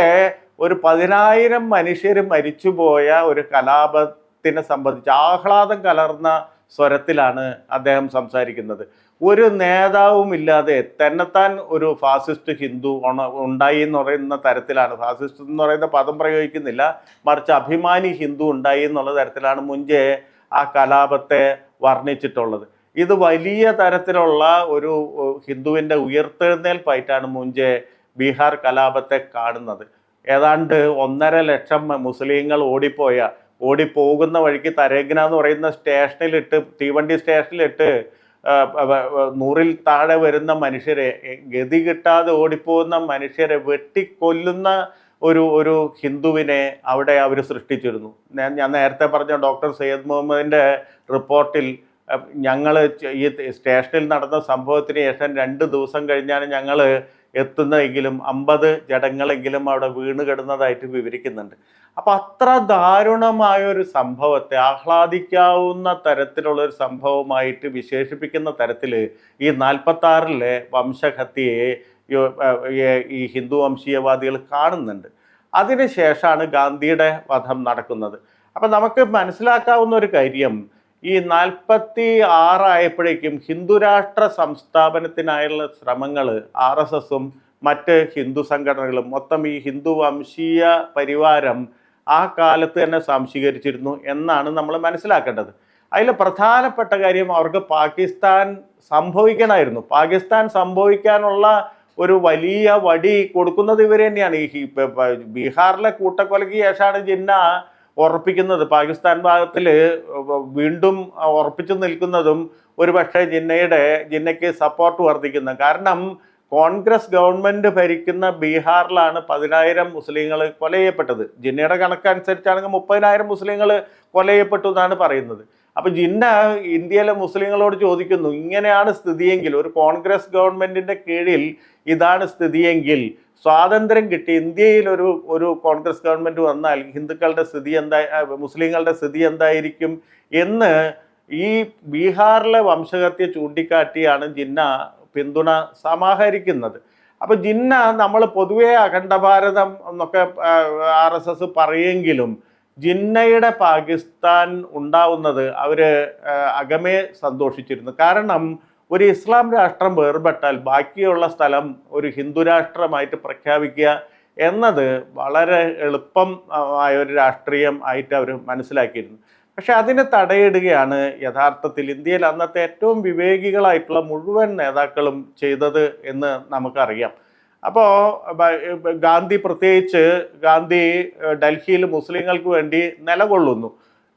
ഒരു 10,000 മനുഷ്യർ മരിച്ചുപോയ ഒരു കലാപത്തിനെ സംബന്ധിച്ച് ആഹ്ലാദം കലർന്ന സ്വരത്തിലാണ് അദ്ദേഹം സംസാരിക്കുന്നത്. ഒരു നേതാവും ഇല്ലാതെ തന്നെത്താൻ ഒരു ഫാസിസ്റ്റ് ഹിന്ദു ഉണ്ടായി എന്ന് പറയുന്ന തരത്തിലാണ്, ഫാസിസ്റ്റ് എന്ന് പറയുന്ന പദം പ്രയോഗിക്കുന്നില്ല, മറിച്ച് അഭിമാനി ഹിന്ദു ഉണ്ടായി എന്നുള്ള തരത്തിലാണ് മുഞ്ചെ ആ കലാപത്തെ വർണ്ണിച്ചിട്ടുള്ളത്. ഇത് വലിയ തരത്തിലുള്ള ഒരു ഹിന്ദുവിൻ്റെ ഉയർത്തെഴുന്നേൽപ്പായിട്ടാണ് മുഞ്ചെ ബീഹാർ കലാപത്തെ കാണുന്നത്. ഏതാണ്ട് 1.5 ലക്ഷം മുസ്ലിങ്ങൾ ഓടിപ്പോകുന്ന വഴിക്ക് തരേഗ്ന എന്ന് പറയുന്ന തീവണ്ടി സ്റ്റേഷനിലിട്ട് 100-ൽ താഴെ വരുന്ന മനുഷ്യരെ, ഗതി കിട്ടാതെ ഓടിപ്പോകുന്ന മനുഷ്യരെ വെട്ടിക്കൊല്ലുന്ന ഒരു ഹിന്ദുവിനെ അവിടെ അവർ സൃഷ്ടിച്ചിരുന്നു. ഞാൻ നേരത്തെ പറഞ്ഞ ഡോക്ടർ സയ്യദ് മുഹമ്മദിൻ്റെ റിപ്പോർട്ടിൽ ഞങ്ങൾ ഈ സ്റ്റേഷനിൽ നടന്ന സംഭവത്തിന് ശേഷം 2 ദിവസം കഴിഞ്ഞാണ് ഞങ്ങൾ എത്തുന്നതെങ്കിലും 50 ജഡങ്ങളെങ്കിലും അവിടെ വീണ് കിടന്നതായിട്ട് വിവരിക്കുന്നുണ്ട്. അപ്പം അത്ര ദാരുണമായൊരു സംഭവത്തെ ആഹ്ലാദിക്കാവുന്ന തരത്തിലുള്ളൊരു സംഭവമായിട്ട് വിശേഷിപ്പിക്കുന്ന തരത്തിൽ ഈ 46-ലെ വംശഹത്യയെ ഈ ഹിന്ദു വംശീയവാദികൾ കാണുന്നുണ്ട്. അതിനുശേഷമാണ് ഗാന്ധിയുടെ വധം നടക്കുന്നത്. അപ്പം നമുക്ക് മനസ്സിലാക്കാവുന്ന ഒരു കാര്യം, ഈ 46 ആയപ്പോഴേക്കും ഹിന്ദുരാഷ്ട്ര സംസ്ഥാപനത്തിനായുള്ള ശ്രമങ്ങൾ RSSും മറ്റ് ഹിന്ദു സംഘടനകളും മൊത്തം ഈ ഹിന്ദു വംശീയ പരിവാരം ആ കാലത്ത് തന്നെ സംശീകരിച്ചിരുന്നു എന്നാണ് നമ്മൾ മനസ്സിലാക്കേണ്ടത്. അതിൽ പ്രധാനപ്പെട്ട കാര്യം, അവർക്ക് പാകിസ്ഥാൻ സംഭവിക്കണമായിരുന്നു. പാകിസ്ഥാൻ സംഭവിക്കാനുള്ള ഒരു വലിയ വടി കൊടുക്കുന്നത് ഇവർ തന്നെയാണ്. ഈ ബീഹാറിലെ കൂട്ടക്കൊലയ്ക്ക് ശേഷമാണ് ജിന്ന ഉറപ്പിക്കുന്നത്. പാകിസ്ഥാൻ ഭാഗത്തിൽ വീണ്ടും ഉറപ്പിച്ചു നിൽക്കുന്നതും ഒരു പക്ഷേ ജിന്നയ്ക്ക് സപ്പോർട്ട് വർദ്ധിക്കുന്നത്. കാരണം കോൺഗ്രസ് ഗവൺമെൻറ് ഭരിക്കുന്ന ബീഹാറിലാണ് 10,000 മുസ്ലിങ്ങൾ കൊല ചെയ്യപ്പെട്ടത്. ജിന്നയുടെ കണക്കനുസരിച്ചാണെങ്കിൽ 30,000 മുസ്ലിങ്ങൾ കൊല ചെയ്യപ്പെട്ടു എന്നാണ് പറയുന്നത്. അപ്പോൾ ജിന്ന ഇന്ത്യയിലെ മുസ്ലിങ്ങളോട് ചോദിക്കുന്നു, ഇങ്ങനെയാണ് സ്ഥിതിയെങ്കിൽ, ഒരു കോൺഗ്രസ് ഗവൺമെൻറ്റിൻ്റെ കീഴിൽ ഇതാണ് സ്ഥിതിയെങ്കിൽ സ്വാതന്ത്ര്യം കിട്ടി ഇന്ത്യയിൽ ഒരു കോൺഗ്രസ് ഗവൺമെൻറ് വന്നാൽ ഹിന്ദുക്കളുടെ സ്ഥിതി മുസ്ലിങ്ങളുടെ സ്ഥിതി എന്തായിരിക്കും എന്ന് ഈ ബീഹാറിലെ വംശഹത്യ ചൂണ്ടിക്കാട്ടിയാണ് ജിന്ന പിന്തുണ സമാഹരിക്കുന്നത്. അപ്പോൾ ജിന്ന നമ്മൾ പൊതുവെ അഖണ്ഡ ഭാരതം എന്നൊക്കെ RSS പറയുമെങ്കിലും ജിന്നയുടെ പാകിസ്ഥാൻ ഉണ്ടാവുന്നത് അവർ അകമേ സന്തോഷിച്ചിരുന്നു. കാരണം ഒരു ഇസ്ലാം രാഷ്ട്രം വേർപെട്ടാൽ ബാക്കിയുള്ള സ്ഥലം ഒരു ഹിന്ദു രാഷ്ട്രമായിട്ട് പ്രഖ്യാപിക്കുക എന്നത് വളരെ എളുപ്പം ആയ ഒരു രാഷ്ട്രീയം ആയിട്ട് അവർ മനസ്സിലാക്കിയിരുന്നു. പക്ഷെ അതിന് തടയിടുകയാണ് യഥാർത്ഥത്തിൽ ഇന്ത്യയിൽ അന്നത്തെ ഏറ്റവും വിവേകികളായിട്ടുള്ള മുഴുവൻ നേതാക്കളും ചെയ്തത് എന്ന് നമുക്കറിയാം. അപ്പോൾ ഗാന്ധി പ്രത്യേകിച്ച് ഡൽഹിയിൽ മുസ്ലിങ്ങൾക്ക് വേണ്ടി നിലകൊള്ളുന്നു.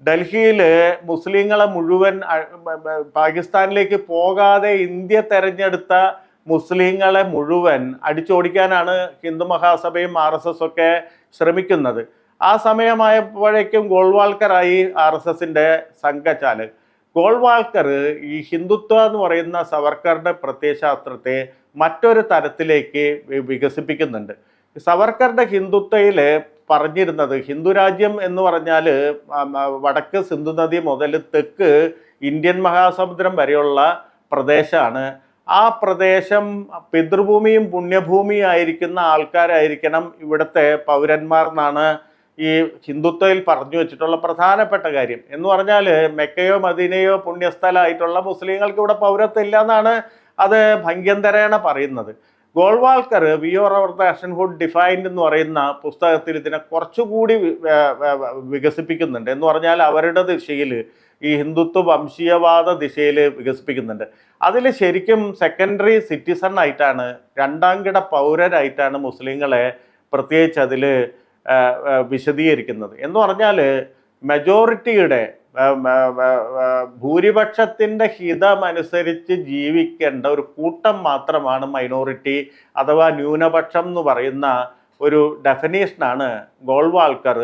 ഡൽഹിയിൽ മുസ്ലിങ്ങളെ മുഴുവൻ പാകിസ്ഥാനിലേക്ക് പോകാതെ ഇന്ത്യ തെരഞ്ഞെടുത്ത മുസ്ലിങ്ങളെ മുഴുവൻ അടിച്ചോടിക്കാനാണ് ഹിന്ദു മഹാസഭയും RSS ഒക്കെ ശ്രമിക്കുന്നത്. ആ സമയമായപ്പോഴേക്കും ഗോൾവാൾക്കറായി RSSന്റെ സംഘചാലക്. ഗോൾവാൾക്കർ ഈ ഹിന്ദുത്വ എന്ന് പറയുന്ന സവർക്കറുടെ പ്രത്യയശാസ്ത്രത്തെ മറ്റൊരു തരത്തിലേക്ക് വികസിപ്പിക്കുന്നുണ്ട്. സവർക്കറുടെ ഹിന്ദുത്വയിൽ പറഞ്ഞിരുന്നത് ഹിന്ദു രാജ്യം എന്ന് പറഞ്ഞാൽ വടക്ക് സിന്ധു നദി മുതൽ തെക്ക് ഇന്ത്യൻ മഹാസമുദ്രം വരെയുള്ള പ്രദേശമാണ്. ആ പ്രദേശം പിതൃഭൂമിയും പുണ്യഭൂമിയും ആയിരിക്കുന്ന ആൾക്കാരായിരിക്കണം ഇവിടുത്തെ പൗരന്മാർ എന്നാണ് ഈ ഹിന്ദുത്വയിൽ പറഞ്ഞു വെച്ചിട്ടുള്ള പ്രധാനപ്പെട്ട കാര്യം. എന്ന് പറഞ്ഞാൽ മെക്കയോ മദീനയോ പുണ്യസ്ഥലമായിട്ടുള്ള മുസ്ലിങ്ങൾക്ക് ഇവിടെ പൗരത്വം ഇല്ല എന്നാണ് അത് ഭംഗ്യന്തരേണ പറയുന്നത്. ഗോൾവാൾക്കർ വിയോർ അവർ നാഷൻഹുഡ് ഡിഫൈൻഡ് എന്ന് പറയുന്ന പുസ്തകത്തിൽ ഇതിനെ കുറച്ചുകൂടി വികസിപ്പിക്കുന്നുണ്ട്. എന്ന് പറഞ്ഞാൽ അവരുടെ ദിശയിൽ ഈ ഹിന്ദുത്വ വംശീയവാദ ദിശയിൽ വികസിപ്പിക്കുന്നുണ്ട്. അതിൽ ശരിക്കും സെക്കൻഡറി സിറ്റിസൺ ആയിട്ടാണ്, രണ്ടാം കിട പൗരരായിട്ടാണ് മുസ്ലിങ്ങളെ പ്രത്യേകിച്ച് അതിൽ വിശദീകരിക്കുന്നത്. എന്ന് പറഞ്ഞാൽ മെജോറിറ്റിയുടെ ഭൂരിപക്ഷത്തിൻ്റെ ഹിതമനുസരിച്ച് ജീവിക്കേണ്ട ഒരു കൂട്ടം മാത്രമാണ് മൈനോറിറ്റി അഥവാ ന്യൂനപക്ഷം എന്ന് പറയുന്ന ഒരു ഡെഫിനേഷനാണ് ഗോൾവാൾക്കർ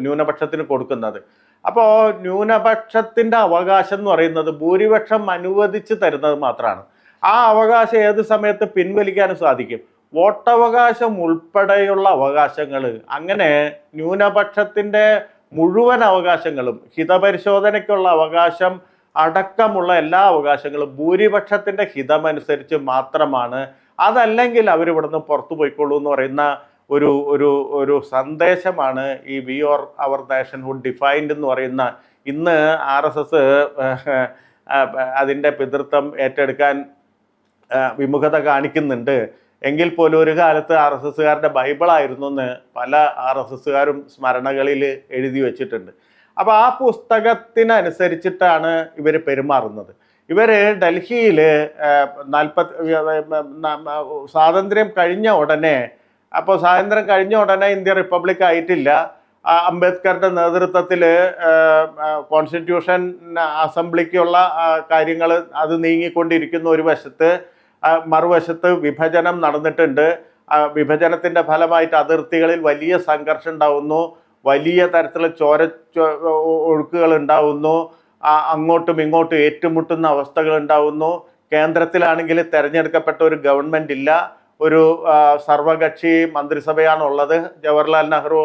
ന്യൂനപക്ഷത്തിന് കൊടുക്കുന്നത്. അപ്പോൾ ന്യൂനപക്ഷത്തിൻ്റെ അവകാശം എന്ന് പറയുന്നത് ഭൂരിപക്ഷം അനുവദിച്ച് തരുന്നത് മാത്രമാണ്. ആ അവകാശം ഏത് സമയത്ത് പിൻവലിക്കാനും സാധിക്കും. വോട്ടവകാശം ഉൾപ്പെടെയുള്ള അവകാശങ്ങൾ, അങ്ങനെ ന്യൂനപക്ഷത്തിൻ്റെ മുഴുവൻ അവകാശങ്ങളും, ഹിതപരിശോധനയ്ക്കുള്ള അവകാശം അടക്കമുള്ള എല്ലാ അവകാശങ്ങളും ഭൂരിപക്ഷത്തിൻ്റെ ഹിതമനുസരിച്ച് മാത്രമാണ്. അതല്ലെങ്കിൽ അവരിവിടുന്ന് പുറത്തു പോയിക്കൊള്ളൂ എന്ന് പറയുന്ന ഒരു സന്ദേശമാണ് ഈ വിയോർ അവർ നാഷൻഹുഡ് ഡിഫൈൻഡ് എന്ന് പറയുന്ന. ഇന്ന് RSS അതിൻ്റെ പിതൃത്വം ഏറ്റെടുക്കാൻ വിമുഖത കാണിക്കുന്നുണ്ട്. എങ്കിൽ പോലും ഒരു കാലത്ത് RSSകാരുടെ ബൈബിളായിരുന്നു എന്ന് പല RSSകാരും സ്മരണകളിൽ എഴുതി വച്ചിട്ടുണ്ട്. അപ്പോൾ ആ പുസ്തകത്തിനനുസരിച്ചിട്ടാണ് ഇവർ പെരുമാറുന്നത്. ഇവർ ഡൽഹിയിൽ സ്വാതന്ത്ര്യം കഴിഞ്ഞ ഉടനെ ഇന്ത്യ റിപ്പബ്ലിക് ആയിട്ടില്ല. അംബേദ്കറുടെ നേതൃത്വത്തിൽ കോൺസ്റ്റിറ്റ്യൂഷൻ അസംബ്ലിക്കുള്ള കാര്യങ്ങൾ അത് നീങ്ങിക്കൊണ്ടിരിക്കുന്ന ഒരു വശത്ത്, മറുവശത്ത് വിഭജനം നടന്നിട്ടുണ്ട്. വിഭജനത്തിൻ്റെ ഫലമായിട്ട് അതിർത്തികളിൽ വലിയ സംഘർഷം ഉണ്ടാവുന്നു, വലിയ തരത്തിലുള്ള ഒഴുക്കുകൾ ഉണ്ടാവുന്നു, അങ്ങോട്ടും ഇങ്ങോട്ടും ഏറ്റുമുട്ടുന്ന അവസ്ഥകൾ ഉണ്ടാവുന്നു. കേന്ദ്രത്തിലാണെങ്കിൽ തിരഞ്ഞെടുക്കപ്പെട്ട ഒരു ഗവൺമെൻറ് ഇല്ല, ഒരു സർവകക്ഷി മന്ത്രിസഭയാണുള്ളത്. ജവഹർലാൽ നെഹ്റു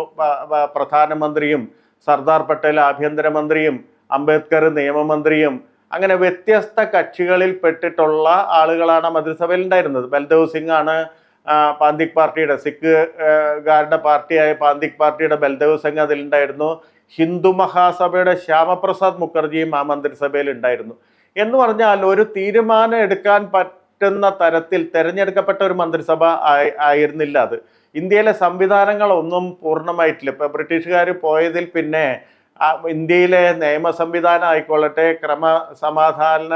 പ്രധാനമന്ത്രിയും സർദാർ പട്ടേൽ ആഭ്യന്തരമന്ത്രിയും അംബേദ്കർ നിയമമന്ത്രിയും അങ്ങനെ വ്യത്യസ്ത കക്ഷികളിൽ പെട്ടിട്ടുള്ള ആളുകളാണ് മന്ത്രിസഭയിൽ ഉണ്ടായിരുന്നത്. ബൽദേവ് സിംഗ് ആണ് പാന്തിക് പാർട്ടിയുടെ, സിഖുകാരുടെ പാർട്ടിയായ പാന്തിക് പാർട്ടിയുടെ ബൽദേവ് സിംഗ് അതിലുണ്ടായിരുന്നു. ഹിന്ദു മഹാസഭയുടെ ശ്യാമപ്രസാദ് മുഖർജിയും ആ മന്ത്രിസഭയിൽ ഉണ്ടായിരുന്നു. എന്ന് പറഞ്ഞാൽ ഒരു തീരുമാനം എടുക്കാൻ പറ്റുന്ന തരത്തിൽ തിരഞ്ഞെടുക്കപ്പെട്ട ഒരു മന്ത്രിസഭ ആയിരുന്നില്ല അത്. ഇന്ത്യയിലെ സംവിധാനങ്ങളൊന്നും പൂർണ്ണമായിട്ടില്ല. ഇപ്പം ബ്രിട്ടീഷുകാർ പോയതിൽ പിന്നെ ഇന്ത്യയിലെ നിയമ സംവിധാനം ആയിക്കൊള്ളട്ടെ, ക്രമസമാധാന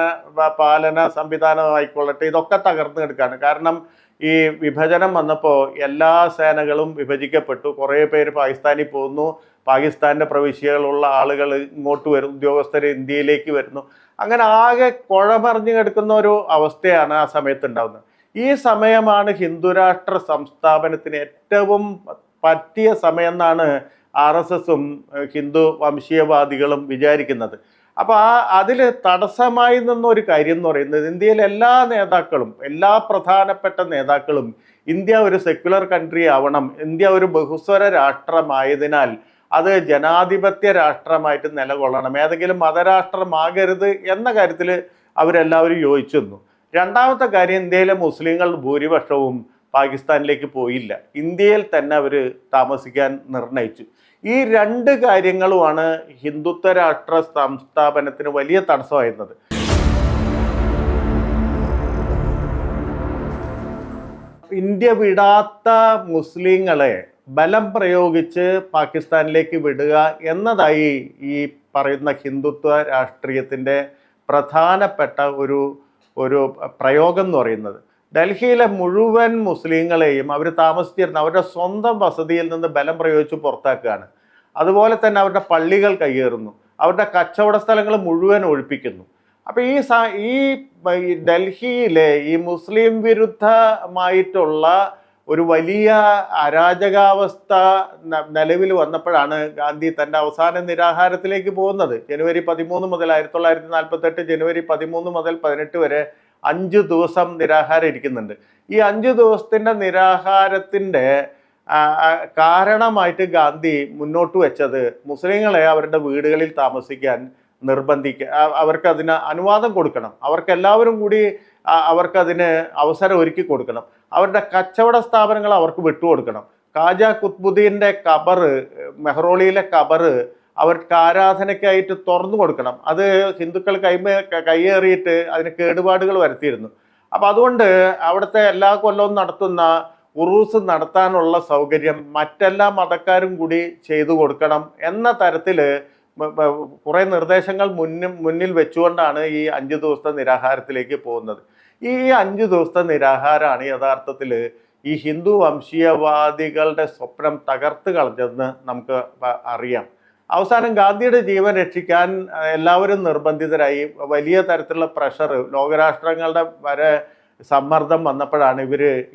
പാലന സംവിധാനം ആയിക്കൊള്ളട്ടെ, ഇതൊക്കെ തകർന്നു കിടക്കുകയാണ്. കാരണം ഈ വിഭജനം വന്നപ്പോൾ എല്ലാ സേനകളും വിഭജിക്കപ്പെട്ടു. കുറേ പേര് പാകിസ്ഥാനിൽ പോകുന്നു, പാകിസ്ഥാൻ്റെ പ്രവിശ്യകളുള്ള ആളുകൾ ഇങ്ങോട്ട് വരും, ഉദ്യോഗസ്ഥർ ഇന്ത്യയിലേക്ക് വരുന്നു. അങ്ങനെ ആകെ കുഴമറിഞ്ഞു കിടക്കുന്ന ഒരു അവസ്ഥയാണ് ആ സമയത്ത് ഉണ്ടാകുന്നത്. ഈ സമയമാണ് ഹിന്ദുരാഷ്ട്ര സംസ്ഥാപനത്തിന് ഏറ്റവും പറ്റിയ സമയം എന്നാണ് RSSും ഹിന്ദു വംശീയവാദികളും വിചാരിക്കുന്നത്. അപ്പോൾ അതിൽ തടസ്സമായി നിന്നൊരു കാര്യം എന്ന് പറയുന്നത് ഇന്ത്യയിലെ എല്ലാ നേതാക്കളും, എല്ലാ പ്രധാനപ്പെട്ട നേതാക്കളും ഇന്ത്യ ഒരു സെക്യുലർ കൺട്രി ആവണം, ഇന്ത്യ ഒരു ബഹുസ്വര രാഷ്ട്രമായതിനാൽ അത് ജനാധിപത്യ രാഷ്ട്രമായിട്ട് നിലകൊള്ളണം, ഏതെങ്കിലും മതരാഷ്ട്രമാകരുത് എന്ന കാര്യത്തിൽ അവരെല്ലാവരും യോജിച്ചു നിന്നു. രണ്ടാമത്തെ കാര്യം, ഇന്ത്യയിലെ മുസ്ലിങ്ങൾ ഭൂരിപക്ഷവും പാകിസ്ഥാനിലേക്ക് പോയില്ല, ഇന്ത്യയിൽ തന്നെ അവർ താമസിക്കാൻ നിർണയിച്ചു. ഈ രണ്ട് കാര്യങ്ങളുമാണ് ഹിന്ദുത്വ രാഷ്ട്ര സംസ്ഥാപനത്തിന് വലിയ തടസ്സമായിരുന്നത്. ഇന്ത്യ വിടാത്ത മുസ്ലിങ്ങളെ ബലം പ്രയോഗിച്ച് പാകിസ്ഥാനിലേക്ക് വിടുക എന്നതായി ഈ പറയുന്ന ഹിന്ദുത്വ രാഷ്ട്രീയത്തിൻ്റെ പ്രധാനപ്പെട്ട ഒരു പ്രയോഗം എന്ന് പറയുന്നത്. ഡൽഹിയിലെ മുഴുവൻ മുസ്ലിങ്ങളെയും അവർ താമസിച്ചിരുന്ന അവരുടെ സ്വന്തം വസതിയിൽ നിന്ന് ബലം പ്രയോഗിച്ച് പുറത്താക്കുകയാണ്. അതുപോലെ തന്നെ അവരുടെ പള്ളികൾ കയ്യേറുന്നു, അവരുടെ കച്ചവട സ്ഥലങ്ങൾ മുഴുവൻ ഒഴിപ്പിക്കുന്നു. അപ്പോൾ ഈ ഡൽഹിയിലെ ഈ മുസ്ലിം വിരുദ്ധമായിട്ടുള്ള ഒരു വലിയ അരാജകാവസ്ഥ നിലവിൽ വന്നപ്പോഴാണ് ഗാന്ധി തൻ്റെ അവസാന നിരാഹാരത്തിലേക്ക് പോകുന്നത്. ജനുവരി 13 മുതൽ 1948 ജനുവരി 13 മുതൽ 18 വരെ 5 ദിവസം നിരാഹാരം ഇരിക്കുന്നുണ്ട്. ഈ 5 ദിവസത്തിൻ്റെ നിരാഹാരത്തിൻ്റെ കാരണമായിട്ട് ഗാന്ധി മുന്നോട്ട് വെച്ചത് മുസ്ലിങ്ങളെ അവരുടെ വീടുകളിൽ താമസിക്കാൻ അവർക്കതിന് അനുവാദം കൊടുക്കണം, അവർക്കെല്ലാവരും കൂടി അവർക്കതിന് അവസരം ഒരുക്കി കൊടുക്കണം, അവരുടെ കച്ചവട സ്ഥാപനങ്ങൾ അവർക്ക് വിട്ടുകൊടുക്കണം. ഖാജ കുത്ബുദ്ദീൻ്റെ ഖബറ്, മെഹ്റോളിയിലെ ഖബറ് അവർക്ക് ആരാധനയ്ക്കായിട്ട് തുറന്നു കൊടുക്കണം. അത് ഹിന്ദുക്കൾ കയ്യേറിയിട്ട് അതിന് കേടുപാടുകൾ വരുത്തിയിരുന്നു. അപ്പം അതുകൊണ്ട് അവിടുത്തെ എല്ലാ കൊല്ലവും നടത്തുന്ന ഉറൂസ് നടത്താനുള്ള സൗകര്യം മറ്റെല്ലാ മതക്കാരും കൂടി ചെയ്തു കൊടുക്കണം എന്ന തരത്തിൽ കുറേ നിർദ്ദേശങ്ങൾ മുന്നിൽ വെച്ചുകൊണ്ടാണ് ഈ 5 ദിവസത്തെ നിരാഹാരത്തിലേക്ക് പോകുന്നത്. ഈ 5 ദിവസത്തെ നിരാഹാരമാണ് യഥാർത്ഥത്തിൽ ഈ ഹിന്ദു വംശീയവാദികളുടെ സ്വപ്നം തകർത്ത് കളഞ്ഞതെന്ന് നമുക്ക് അറിയാം. അവസാനം ഗാന്ധിയുടെ ജീവൻ രക്ഷിക്കാൻ എല്ലാവരും നിർബന്ധിതരായി. വലിയ തരത്തിലുള്ള പ്രഷർ, ലോകരാഷ്ട്രങ്ങളുടെ വരെ സമ്മർദ്ദം വന്നപ്പോഴാണ്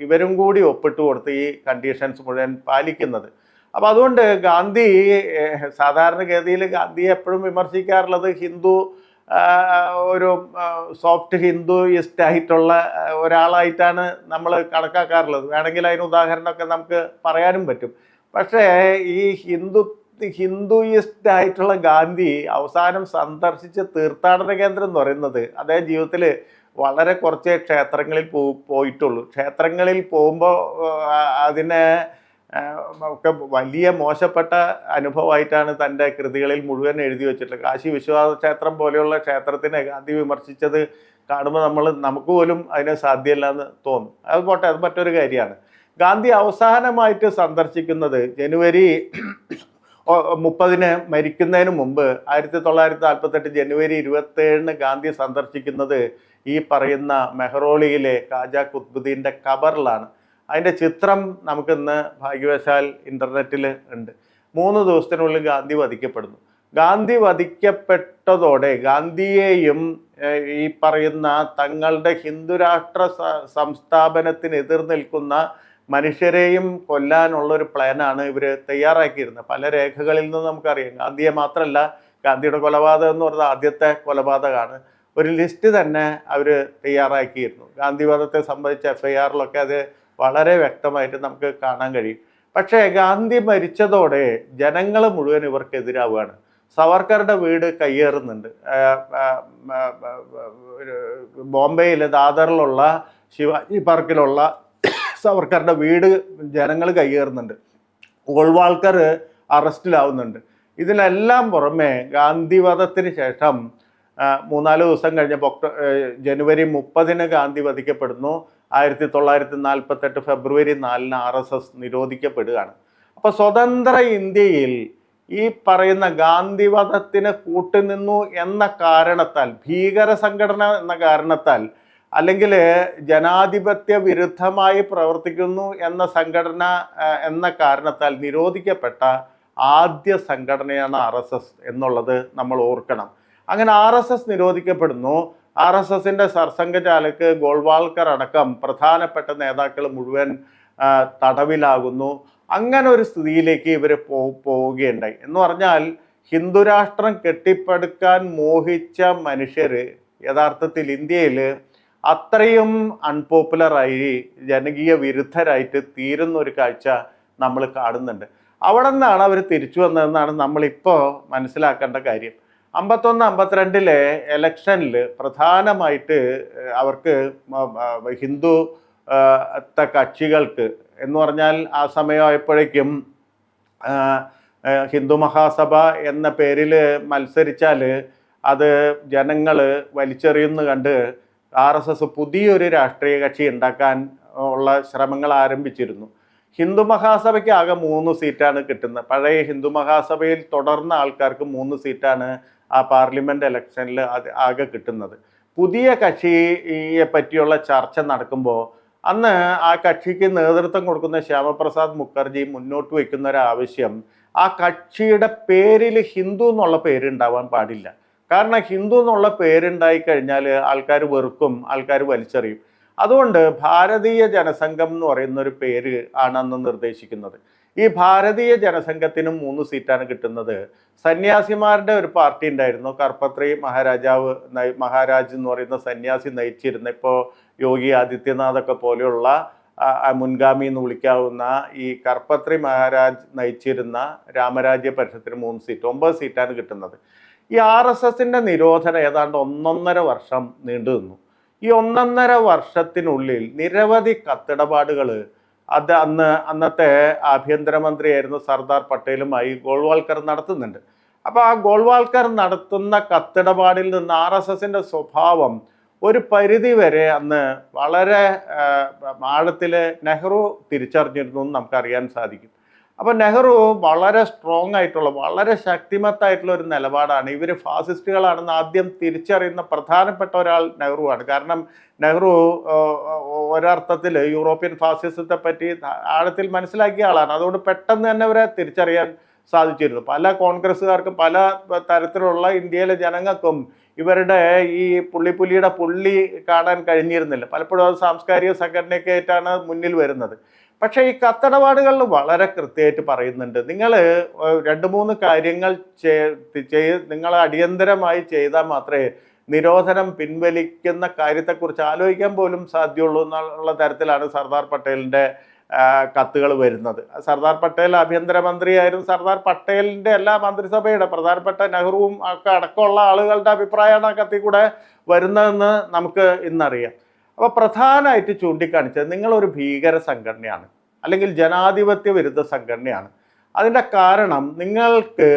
ഇവരും കൂടി ഒപ്പിട്ട് കൊടുത്ത് ഈ കണ്ടീഷൻസ് മുഴുവൻ പാലിക്കുന്നത്. അപ്പോൾ അതുകൊണ്ട് ഗാന്ധി, സാധാരണഗതിയിൽ ഗാന്ധിയെ എപ്പോഴും വിമർശിക്കാറുള്ളത് ഒരു സോഫ്റ്റ് ഹിന്ദുയിസ്റ്റ് ആയിട്ടുള്ള ഒരാളായിട്ടാണ് നമ്മൾ കണക്കാക്കാറുള്ളത്. വേണമെങ്കിൽ അതിന് ഉദാഹരണമൊക്കെ നമുക്ക് പറയാനും പറ്റും. പക്ഷേ ഈ ഹിന്ദുയിസ്റ്റ് ആയിട്ടുള്ള ഗാന്ധി അവസാനം സന്ദർശിച്ച തീർത്ഥാടന കേന്ദ്രം എന്ന് പറയുന്നത് അദ്ദേഹം ജീവിതത്തിൽ വളരെ കുറച്ച് ക്ഷേത്രങ്ങളിൽ പോയിട്ടുള്ളൂ. ക്ഷേത്രങ്ങളിൽ പോകുമ്പോൾ അതിനെ ഒക്കെ വലിയ മോശപ്പെട്ട അനുഭവമായിട്ടാണ് തൻ്റെ കൃതികളിൽ മുഴുവൻ എഴുതി വെച്ചിട്ടുള്ളത്. കാശി വിശ്വനാഥ ക്ഷേത്രം പോലെയുള്ള ക്ഷേത്രത്തിനെ ഗാന്ധി വിമർശിച്ചത് കാണുമ്പോൾ നമുക്ക് പോലും അതിന് സാധ്യമല്ല എന്ന് തോന്നും. അത് പോട്ടെ, അത് മറ്റൊരു കാര്യമാണ്. ഗാന്ധി അവസാനമായിട്ട് സന്ദർശിക്കുന്നത് ജനുവരി 30 മരിക്കുന്നതിന് മുമ്പ് 1948 ജനുവരി 27 ഗാന്ധി സന്ദർശിക്കുന്നത് ഈ പറയുന്ന മെഹ്റോളിയിലെ ഖാജ കുത്ബുദ്ദീൻ്റെ ഖബറിലാണ്. അതിൻ്റെ ചിത്രം നമുക്കിന്ന് ഭാഗ്യവശാൽ ഇൻ്റർനെറ്റിൽ ഉണ്ട്. 3 ദിവസത്തിനുള്ളിൽ ഗാന്ധി വധിക്കപ്പെടുന്നു. ഗാന്ധി വധിക്കപ്പെട്ടതോടെ ഗാന്ധിയെയും ഈ പറയുന്ന തങ്ങളുടെ ഹിന്ദുരാഷ്ട്ര സംസ്ഥാപനത്തിന് എതിർ നിൽക്കുന്ന മനുഷ്യരെയും കൊല്ലാനുള്ളൊരു പ്ലാനാണ് ഇവർ തയ്യാറാക്കിയിരുന്നത്. പല രേഖകളിൽ നിന്നും നമുക്കറിയാം. ഗാന്ധിയെ മാത്രമല്ല, ഗാന്ധിയുടെ കൊലപാതകം എന്ന് പറയുന്നത് ആദ്യത്തെ കൊലപാതകമാണ്. ഒരു ലിസ്റ്റ് തന്നെ അവർ തയ്യാറാക്കിയിരുന്നു. ഗാന്ധിവധത്തെ സംബന്ധിച്ച FIRലൊക്കെ അത് വളരെ വ്യക്തമായിട്ട് നമുക്ക് കാണാൻ കഴിയും. പക്ഷേ ഗാന്ധി മരിച്ചതോടെ ജനങ്ങൾ മുഴുവൻ ഇവർക്കെതിരാവുകയാണ്. സവർക്കറുടെ വീട് കയ്യേറുന്നുണ്ട്. ബോംബെയിലെ ദാദറിലുള്ള ശിവാജി പാർക്കിലുള്ള സവർക്കറുടെ വീട് ജനങ്ങൾ കയ്യേറുന്നുണ്ട്. ഗോൾവാൾക്കർ അറസ്റ്റിലാവുന്നുണ്ട്. ഇതിനെല്ലാം പുറമെ ഗാന്ധിവധത്തിന് ശേഷം 3-4 ദിവസം കഴിഞ്ഞപ്പോൾ ജനുവരി 30 ഗാന്ധി വധിക്കപ്പെടുന്നു. 1948 ഫെബ്രുവരി 4 RSS നിരോധിക്കപ്പെടുകയാണ്. അപ്പോൾ സ്വതന്ത്ര ഇന്ത്യയിൽ ഈ പറയുന്ന ഗാന്ധിവധത്തിന് കൂട്ടുനിന്നു എന്ന കാരണത്താൽ, ഭീകര സംഘടന എന്ന കാരണത്താൽ, അല്ലെങ്കിൽ ജനാധിപത്യ വിരുദ്ധമായി പ്രവർത്തിക്കുന്നു എന്ന സംഘടന എന്ന കാരണത്താൽ നിരോധിക്കപ്പെട്ട ആദ്യ സംഘടനയാണ് RSS എന്നുള്ളത് നമ്മൾ ഓർക്കണം. അങ്ങനെ RSS നിരോധിക്കപ്പെടുന്നു. RSSൻ്റെ സർസംഘചാലക് ഗോൾവാൾക്കർ അടക്കം പ്രധാനപ്പെട്ട നേതാക്കൾ മുഴുവൻ തടവിലാകുന്നു. അങ്ങനെ ഒരു സ്ഥിതിയിലേക്ക് ഇവർ പോവുകയുണ്ടായി. എന്ന് പറഞ്ഞാൽ ഹിന്ദുരാഷ്ട്രം കെട്ടിപ്പടുക്കാൻ മോഹിച്ച മനുഷ്യർ യഥാർത്ഥത്തിൽ ഇന്ത്യയിൽ അത്രയും അൺപോപ്പുലറായി ജനകീയ വിരുദ്ധരായിട്ട് തീരുന്ന ഒരു കാഴ്ച നമ്മൾ കാണുന്നുണ്ട്. അവിടെ നിന്നാണ് അവർ തിരിച്ചു വന്നതെന്നാണ് നമ്മളിപ്പോൾ മനസ്സിലാക്കേണ്ട കാര്യം. 51-52 എലക്ഷനിൽ പ്രധാനമായിട്ട് അവർക്ക് ഹിന്ദു കക്ഷികൾക്ക് എന്ന് പറഞ്ഞാൽ ആ സമയമായപ്പോഴേക്കും ഹിന്ദു മഹാസഭ എന്ന പേരിൽ മത്സരിച്ചാൽ അത് ജനങ്ങൾ വലിച്ചെറിയുന്നു കണ്ട് RSS പുതിയൊരു രാഷ്ട്രീയ കക്ഷി ഉണ്ടാക്കാൻ ഉള്ള ശ്രമങ്ങൾ ആരംഭിച്ചിരുന്നു. ഹിന്ദു മഹാസഭയ്ക്ക് ആകെ 3 സീറ്റാണ് കിട്ടുന്നത്. പഴയ ഹിന്ദു മഹാസഭയിൽ തുടർന്ന ആൾക്കാർക്ക് 3 സീറ്റാണ് ആ പാർലമെൻറ്റ് ഇലക്ഷനിൽ ആകെ കിട്ടുന്നത്. പുതിയ കക്ഷിയെ പറ്റിയുള്ള ചർച്ച നടക്കുമ്പോൾ അന്ന് ആ കക്ഷിക്ക് നേതൃത്വം കൊടുക്കുന്ന ശ്യാമപ്രസാദ് മുഖർജി മുന്നോട്ട് വയ്ക്കുന്ന ഒരു ആവശ്യം, ആ കക്ഷിയുടെ പേരിൽ ഹിന്ദു എന്നുള്ള പേരുണ്ടാവാൻ പാടില്ല. കാരണം ഹിന്ദു എന്നുള്ള പേരുണ്ടായി കഴിഞ്ഞാൽ ആൾക്കാർ വെറുക്കും, ആൾക്കാർ വലിച്ചെറിയും. അതുകൊണ്ട് ഭാരതീയ ജനസംഘം എന്ന് പറയുന്ന ഒരു പേര് ആണ് അന്ന് നിർദ്ദേശിക്കുന്നത്. ഈ ഭാരതീയ ജനസംഘത്തിന് 3 സീറ്റാണ് കിട്ടുന്നത്. സന്യാസിമാരുടെ ഒരു പാർട്ടി ഉണ്ടായിരുന്നു, കർപ്പത്രി മഹാരാജ് എന്ന് പറയുന്ന സന്യാസി നയിച്ചിരുന്ന, ഇപ്പോൾ യോഗി ആദിത്യനാഥൊക്കെ പോലെയുള്ള മുൻഗാമി എന്ന് വിളിക്കാവുന്ന ഈ കർപ്പത്രി മഹാരാജ് നയിച്ചിരുന്ന രാമരാജ്യ പരിഷത്തിന് 3 സീറ്റ്, 9 സീറ്റാണ് കിട്ടുന്നത്. ഈ RSSന്റെ നിരോധനം ഏതാണ്ട് 1.5 വർഷം നീണ്ടു നിന്നു. ഈ 1.5 വർഷത്തിനുള്ളിൽ നിരവധി കത്തിടപാടുകൾ അന്നത്തെ ആഭ്യന്തരമന്ത്രിയായിരുന്നു സർദാർ പട്ടേലുമായി ഗോൾവാൾക്കർ നടത്തുന്നുണ്ട്. അപ്പോൾ ആ ഗോൾവാൾക്കർ നടത്തുന്ന കത്തിടപാടിൽ നിന്ന് RSSന്റെ സ്വഭാവം ഒരു പരിധി വരെ അന്ന് വളരെ ആഴത്തിൽ നെഹ്റു തിരിച്ചറിഞ്ഞിരുന്നു എന്ന് നമുക്കറിയാൻ സാധിക്കും. അപ്പോൾ നെഹ്റു വളരെ സ്ട്രോങ് ആയിട്ടുള്ള, വളരെ ശക്തിമത്തായിട്ടുള്ള ഒരു നിലപാടാണ്, ഇവർ ഫാസിസ്റ്റുകളാണെന്ന് ആദ്യം തിരിച്ചറിയുന്ന പ്രധാനപ്പെട്ട ഒരാൾ നെഹ്റുവാണ്. കാരണം നെഹ്റു ഒരർത്ഥത്തിൽ യൂറോപ്യൻ ഫാസിസത്തെ പറ്റി ആഴത്തിൽ മനസ്സിലാക്കിയ ആളാണ്. അതുകൊണ്ട് പെട്ടെന്ന് തന്നെ അവരെ തിരിച്ചറിയാൻ സാധിച്ചിരുന്നു. പല കോൺഗ്രസ്സുകാർക്കും പല തരത്തിലുള്ള ഇന്ത്യയിലെ ജനങ്ങൾക്കും ഇവരുടെ ഈ പുള്ളിയുടെ പുള്ളി കാണാൻ കഴിഞ്ഞിരുന്നില്ല. പലപ്പോഴും അത് സാംസ്കാരിക സംഘടനയൊക്കെ ആയിട്ടാണ് മുന്നിൽ വരുന്നത്. പക്ഷേ ഈ കത്തിടപാടുകളിൽ വളരെ കൃത്യമായിട്ട് പറയുന്നുണ്ട്, നിങ്ങൾ 2-3 കാര്യങ്ങൾ നിങ്ങൾ അടിയന്തരമായി ചെയ്താൽ മാത്രമേ നിരോധനം പിൻവലിക്കുന്ന കാര്യത്തെക്കുറിച്ച് ആലോചിക്കാൻ പോലും സാധ്യമുള്ളൂ എന്നുള്ള തരത്തിലാണ് സർദാർ പട്ടേലിൻ്റെ കത്തുകൾ വരുന്നത്. സർദാർ പട്ടേൽ ആഭ്യന്തരമന്ത്രിയായിരുന്നു. സർദാർ പട്ടേലിൻ്റെ എല്ലാ മന്ത്രിസഭയുടെ പ്രധാനപ്പെട്ട നെഹ്റുവും ഒക്കെ അടക്കമുള്ള ആളുകളുടെ അഭിപ്രായമാണ് ആ കത്തിൽ കൂടെ വരുന്നതെന്ന് നമുക്ക് ഇന്നറിയാം. അപ്പോൾ പ്രധാനമായിട്ട് ചൂണ്ടിക്കാണിച്ചത്, നിങ്ങളൊരു ഭീകര സംഘടനയാണ്, അല്ലെങ്കിൽ ജനാധിപത്യ വിരുദ്ധ സംഘടനയാണ്. അതിൻ്റെ കാരണം നിങ്ങൾക്ക്